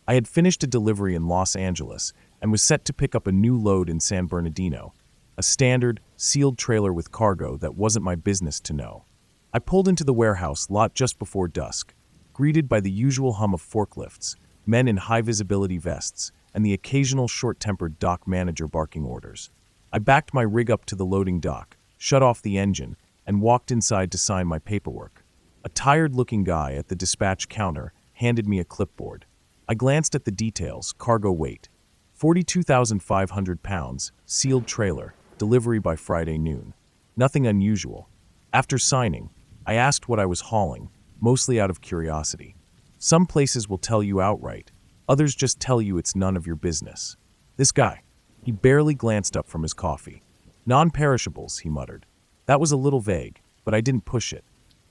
I had finished a delivery in Los Angeles and was set to pick up a new load in San Bernardino, a standard, sealed trailer with cargo that wasn't my business to know. I pulled into the warehouse lot just before dusk, greeted by the usual hum of forklifts, men in high-visibility vests, and the occasional short-tempered dock manager barking orders. I backed my rig up to the loading dock, shut off the engine, and walked inside to sign my paperwork. A tired-looking guy at the dispatch counter handed me a clipboard. I glanced at the details, cargo weight, 42,500 pounds, sealed trailer, delivery by Friday noon. Nothing unusual. After signing, I asked what I was hauling, mostly out of curiosity. Some places will tell you outright, others just tell you it's none of your business. This guy, he barely glanced up from his coffee. Non-perishables, he muttered. That was a little vague, but I didn't push it.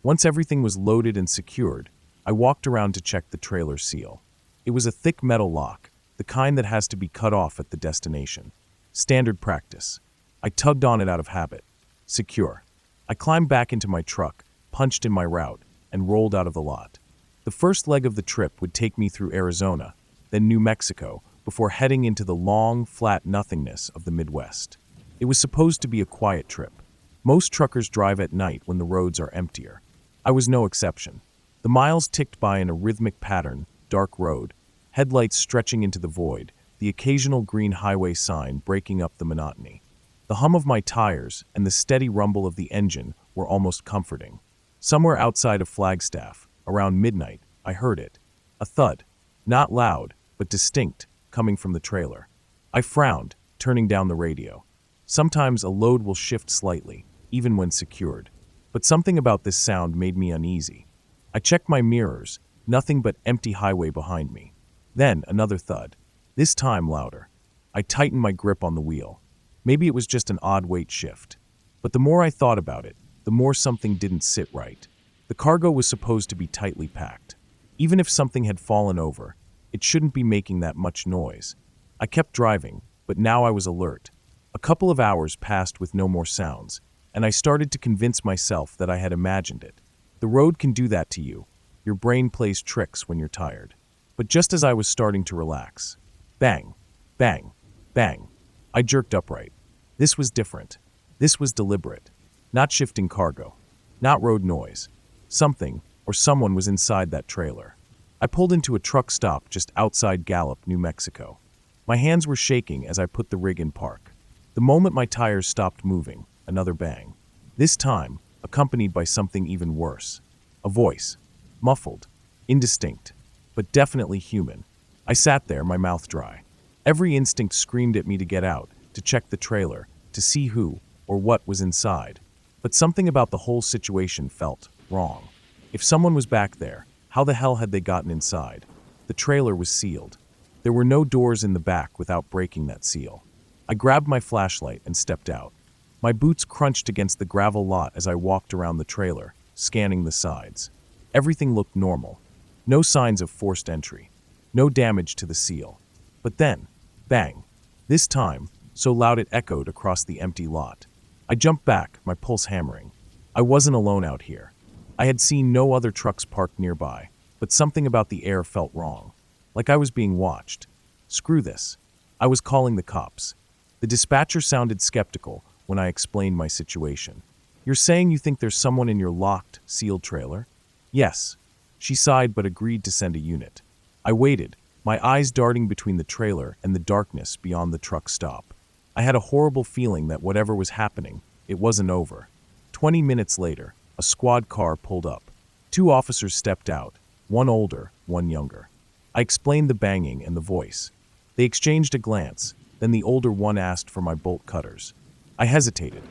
Once everything was loaded and secured, I walked around to check the trailer seal. It was a thick metal lock, the kind that has to be cut off at the destination. Standard practice. I tugged on it out of habit. Secure. I climbed back into my truck, punched in my route, and rolled out of the lot. The first leg of the trip would take me through Arizona, then New Mexico, before heading into the long, flat nothingness of the Midwest. It was supposed to be a quiet trip. Most truckers drive at night when the roads are emptier. I was no exception. The miles ticked by in a rhythmic pattern, dark road, headlights stretching into the void, the occasional green highway sign breaking up the monotony. The hum of my tires and the steady rumble of the engine were almost comforting. Somewhere outside of Flagstaff, around midnight, I heard it. A thud, not loud, but distinct, coming from the trailer. I frowned, turning down the radio. Sometimes a load will shift slightly, even when secured. But something about this sound made me uneasy. I checked my mirrors, nothing but empty highway behind me. Then another thud, this time louder. I tightened my grip on the wheel. Maybe it was just an odd weight shift. But the more I thought about it, the more something didn't sit right. The cargo was supposed to be tightly packed. Even if something had fallen over, it shouldn't be making that much noise. I kept driving, but now I was alert. A couple of hours passed with no more sounds, and I started to convince myself that I had imagined it. The road can do that to you. Your brain plays tricks when you're tired. But just as I was starting to relax, bang, bang, bang, I jerked upright. This was different. This was deliberate. Not shifting cargo. Not road noise. Something, or someone was inside that trailer. I pulled into a truck stop just outside Gallup, New Mexico. My hands were shaking as I put the rig in park. The moment my tires stopped moving, another bang. This time, accompanied by something even worse. A voice. Muffled. Indistinct. But definitely human. I sat there, my mouth dry. Every instinct screamed at me to get out, to check the trailer, to see who or what was inside. But something about the whole situation felt wrong. If someone was back there, how the hell had they gotten inside? The trailer was sealed. There were no doors in the back without breaking that seal. I grabbed my flashlight and stepped out. My boots crunched against the gravel lot as I walked around the trailer, scanning the sides. Everything looked normal. No signs of forced entry. No damage to the seal. But then, bang. This time, so loud it echoed across the empty lot. I jumped back, my pulse hammering. I wasn't alone out here. I had seen no other trucks parked nearby, but something about the air felt wrong. Like I was being watched. Screw this. I was calling the cops. The dispatcher sounded skeptical when I explained my situation. You're saying you think there's someone in your locked, sealed trailer? Yes. She sighed but agreed to send a unit. I waited, my eyes darting between the trailer and the darkness beyond the truck stop. I had a horrible feeling that whatever was happening, it wasn't over. 20 minutes later, a squad car pulled up. 2 officers stepped out, one older, one younger. I explained the banging and the voice. They exchanged a glance, then the older one asked for my bolt cutters. I hesitated.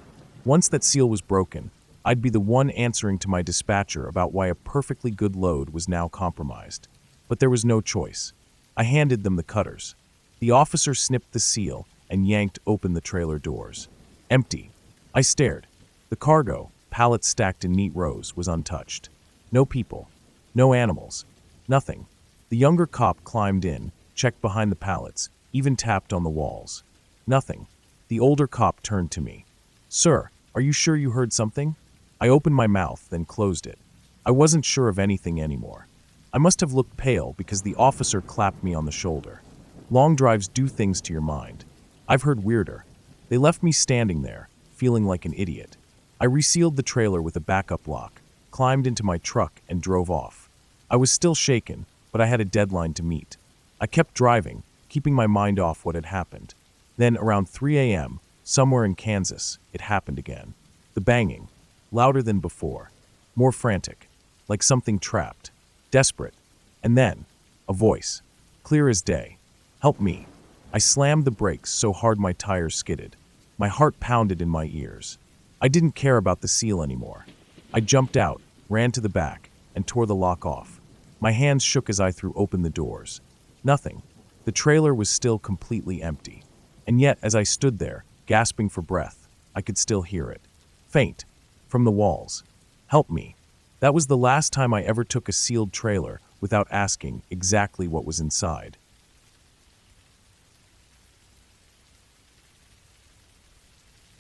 Once that seal was broken, I'd be the one answering to my dispatcher about why a perfectly good load was now compromised. But there was no choice. I handed them the cutters. The officer snipped the seal and yanked open the trailer doors. Empty. I stared. The cargo, pallets stacked in neat rows, was untouched. No people. No animals. Nothing. The younger cop climbed in, checked behind the pallets, even tapped on the walls. Nothing. The older cop turned to me. Sir, are you sure you heard something? I opened my mouth, then closed it. I wasn't sure of anything anymore. I must have looked pale because the officer clapped me on the shoulder. Long drives do things to your mind. I've heard weirder. They left me standing there, feeling like an idiot. I resealed the trailer with a backup lock, climbed into my truck, and drove off. I was still shaken, but I had a deadline to meet. I kept driving, keeping my mind off what had happened. Then, around 3 a.m., somewhere in Kansas, it happened again. The banging, louder than before, more frantic, like something trapped, desperate. And then, a voice, clear as day. Help me. I slammed the brakes so hard my tires skidded. My heart pounded in my ears. I didn't care about the seal anymore. I jumped out, ran to the back, and tore the lock off. My hands shook as I threw open the doors. Nothing. The trailer was still completely empty. And yet, as I stood there, gasping for breath, I could still hear it. Faint. From the walls. Help me. That was the last time I ever took a sealed trailer without asking exactly what was inside.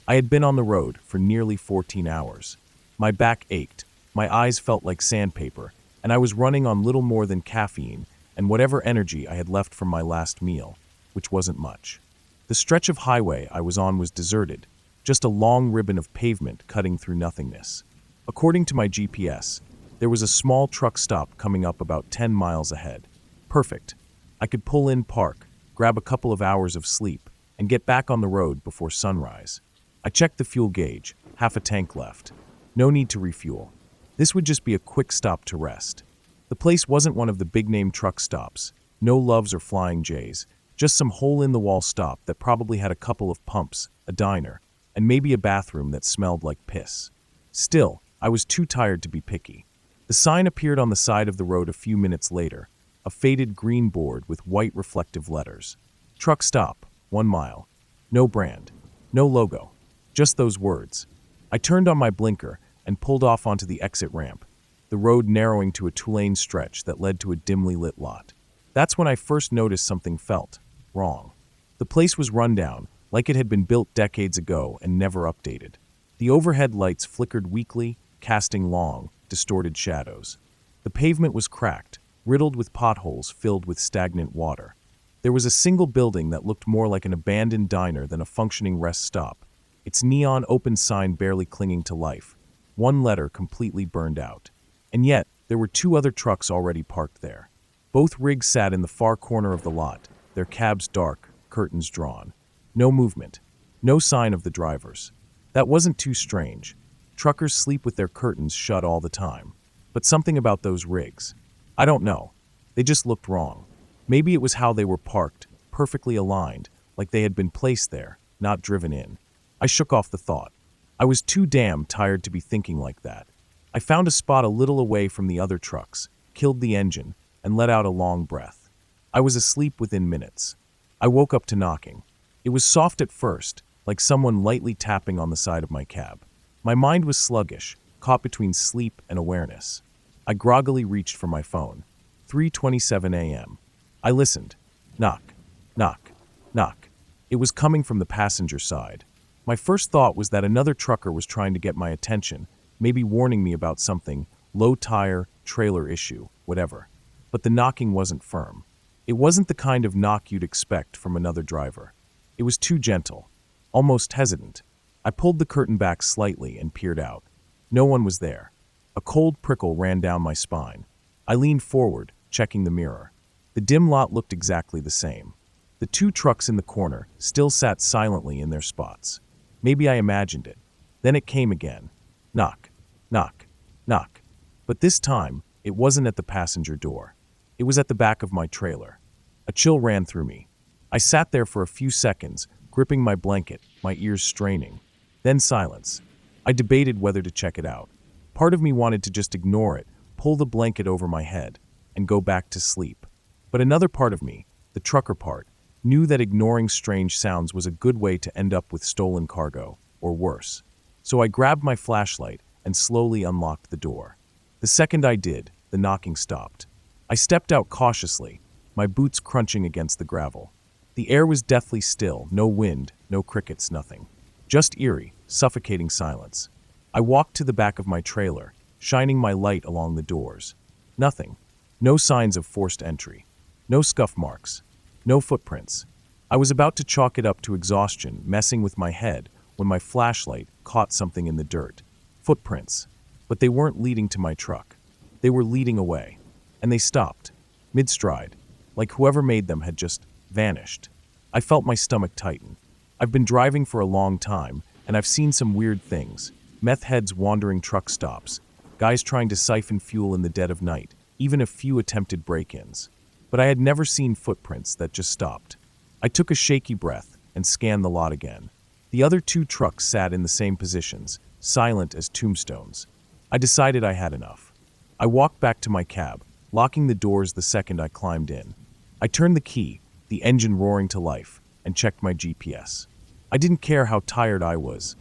I had been on the road for nearly 14 hours. My back ached, my eyes felt like sandpaper, and I was running on little more than caffeine and whatever energy I had left from my last meal, which wasn't much. The stretch of highway I was on was deserted, just a long ribbon of pavement cutting through nothingness. According to my GPS, there was a small truck stop coming up about 10 miles ahead. Perfect. I could pull in, park, grab a couple of hours of sleep, and get back on the road before sunrise. I checked the fuel gauge, half a tank left. No need to refuel. This would just be a quick stop to rest. The place wasn't one of the big-name truck stops. No Loves or Flying J's, just some hole-in-the-wall stop that probably had a couple of pumps, a diner, and maybe a bathroom that smelled like piss. Still, I was too tired to be picky. The sign appeared on the side of the road a few minutes later, a faded green board with white reflective letters. Truck stop, 1 mile. No brand, no logo, just those words. I turned on my blinker and pulled off onto the exit ramp, the road narrowing to a two-lane stretch that led to a dimly lit lot. That's when I first noticed something felt wrong. The place was run down, like it had been built decades ago and never updated. The overhead lights flickered weakly, casting long, distorted shadows. The pavement was cracked, riddled with potholes filled with stagnant water. There was a single building that looked more like an abandoned diner than a functioning rest stop, its neon open sign barely clinging to life, one letter completely burned out. And yet, there were 2 other trucks already parked there. Both rigs sat in the far corner of the lot, their cabs dark, curtains drawn. No movement, no sign of the drivers. That wasn't too strange. Truckers sleep with their curtains shut all the time. But something about those rigs. I don't know. They just looked wrong. Maybe it was how they were parked, perfectly aligned, like they had been placed there, not driven in. I shook off the thought. I was too damn tired to be thinking like that. I found a spot a little away from the other trucks, killed the engine, and let out a long breath. I was asleep within minutes. I woke up to knocking. It was soft at first, like someone lightly tapping on the side of my cab. My mind was sluggish, caught between sleep and awareness. I groggily reached for my phone. 3:27 a.m. I listened. Knock, knock, knock. It was coming from the passenger side. My first thought was that another trucker was trying to get my attention, maybe warning me about something, low tire, trailer issue, whatever. But the knocking wasn't firm. It wasn't the kind of knock you'd expect from another driver. It was too gentle, almost hesitant. I pulled the curtain back slightly and peered out. No one was there. A cold prickle ran down my spine. I leaned forward, checking the mirror. The dim lot looked exactly the same. The 2 trucks in the corner still sat silently in their spots. Maybe I imagined it. Then it came again. Knock, knock, knock. But this time, it wasn't at the passenger door. It was at the back of my trailer. A chill ran through me. I sat there for a few seconds, gripping my blanket, my ears straining. Then silence. I debated whether to check it out. Part of me wanted to just ignore it, pull the blanket over my head, and go back to sleep. But another part of me, the trucker part, knew that ignoring strange sounds was a good way to end up with stolen cargo, or worse. So I grabbed my flashlight and slowly unlocked the door. The second I did, the knocking stopped. I stepped out cautiously, my boots crunching against the gravel. The air was deathly still, no wind, no crickets, nothing. Just eerie, suffocating silence. I walked to the back of my trailer, shining my light along the doors. Nothing. No signs of forced entry. No scuff marks. No footprints. I was about to chalk it up to exhaustion, messing with my head, when my flashlight caught something in the dirt. Footprints. But they weren't leading to my truck. They were leading away. And they stopped, mid-stride, like whoever made them had just vanished. I felt my stomach tighten. I've been driving for a long time, and I've seen some weird things. Meth heads wandering truck stops, guys trying to siphon fuel in the dead of night, even a few attempted break-ins. But I had never seen footprints that just stopped. I took a shaky breath and scanned the lot again. The other 2 trucks sat in the same positions, silent as tombstones. I decided I had enough. I walked back to my cab, locking the doors the second I climbed in. I turned the key, the engine roaring to life, and checked my GPS. I didn't care how tired I was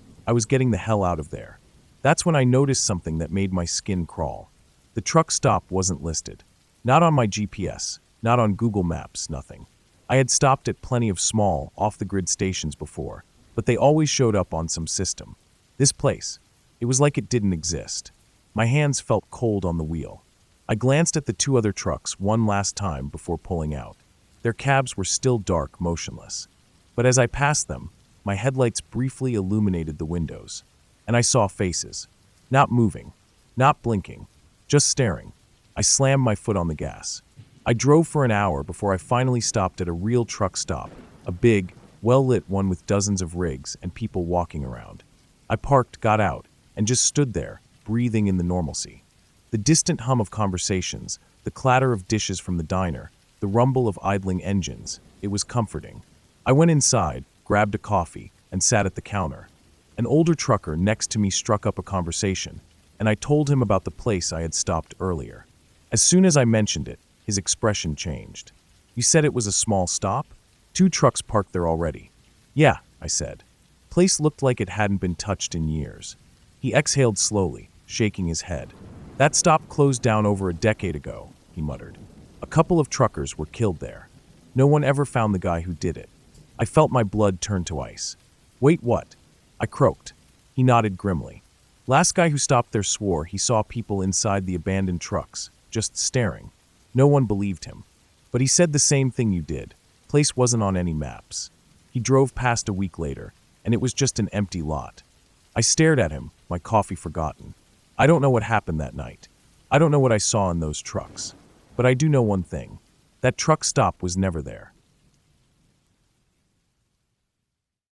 getting the hell out of there. That's when I noticed something that made my skin crawl. The truck stop wasn't listed. Not on my GPS, not on Google Maps, nothing. I had stopped at plenty of small, off-the-grid stations before, but they always showed up on some system. This place, It was like it didn't exist. My hands felt cold on the wheel. I glanced at the two other trucks one last time before pulling out. Their cabs were still dark, motionless. But as I passed them, my headlights briefly illuminated the windows, and I saw faces. Not moving, not blinking, just staring. I slammed my foot on the gas. I drove for an hour before I finally stopped at a real truck stop, a big, well-lit one with dozens of rigs and people walking around. I parked, got out, and just stood there, breathing in the normalcy. The distant hum of conversations, the clatter of dishes from the diner, the rumble of idling engines, it was comforting. I went inside, grabbed a coffee, and sat at the counter. An older trucker next to me struck up a conversation, and I told him about the place I had stopped earlier. As soon as I mentioned it, his expression changed. "You said it was a small stop? 2 trucks parked there already." "Yeah," I said. Place looked like it hadn't been touched in years. He exhaled slowly, shaking his head. "That stop closed down over a decade ago," he muttered. "A couple of truckers were killed there. No one ever found the guy who did it." I felt my blood turn to ice. "Wait, what?" I croaked. He nodded grimly. "Last guy who stopped there swore he saw people inside the abandoned trucks, just staring. No one believed him. But he said the same thing you did. Place wasn't on any maps. He drove past a week later, and it was just an empty lot." I stared at him, my coffee forgotten. I don't know what happened that night. I don't know what I saw in those trucks. But I do know one thing. That truck stop was never there.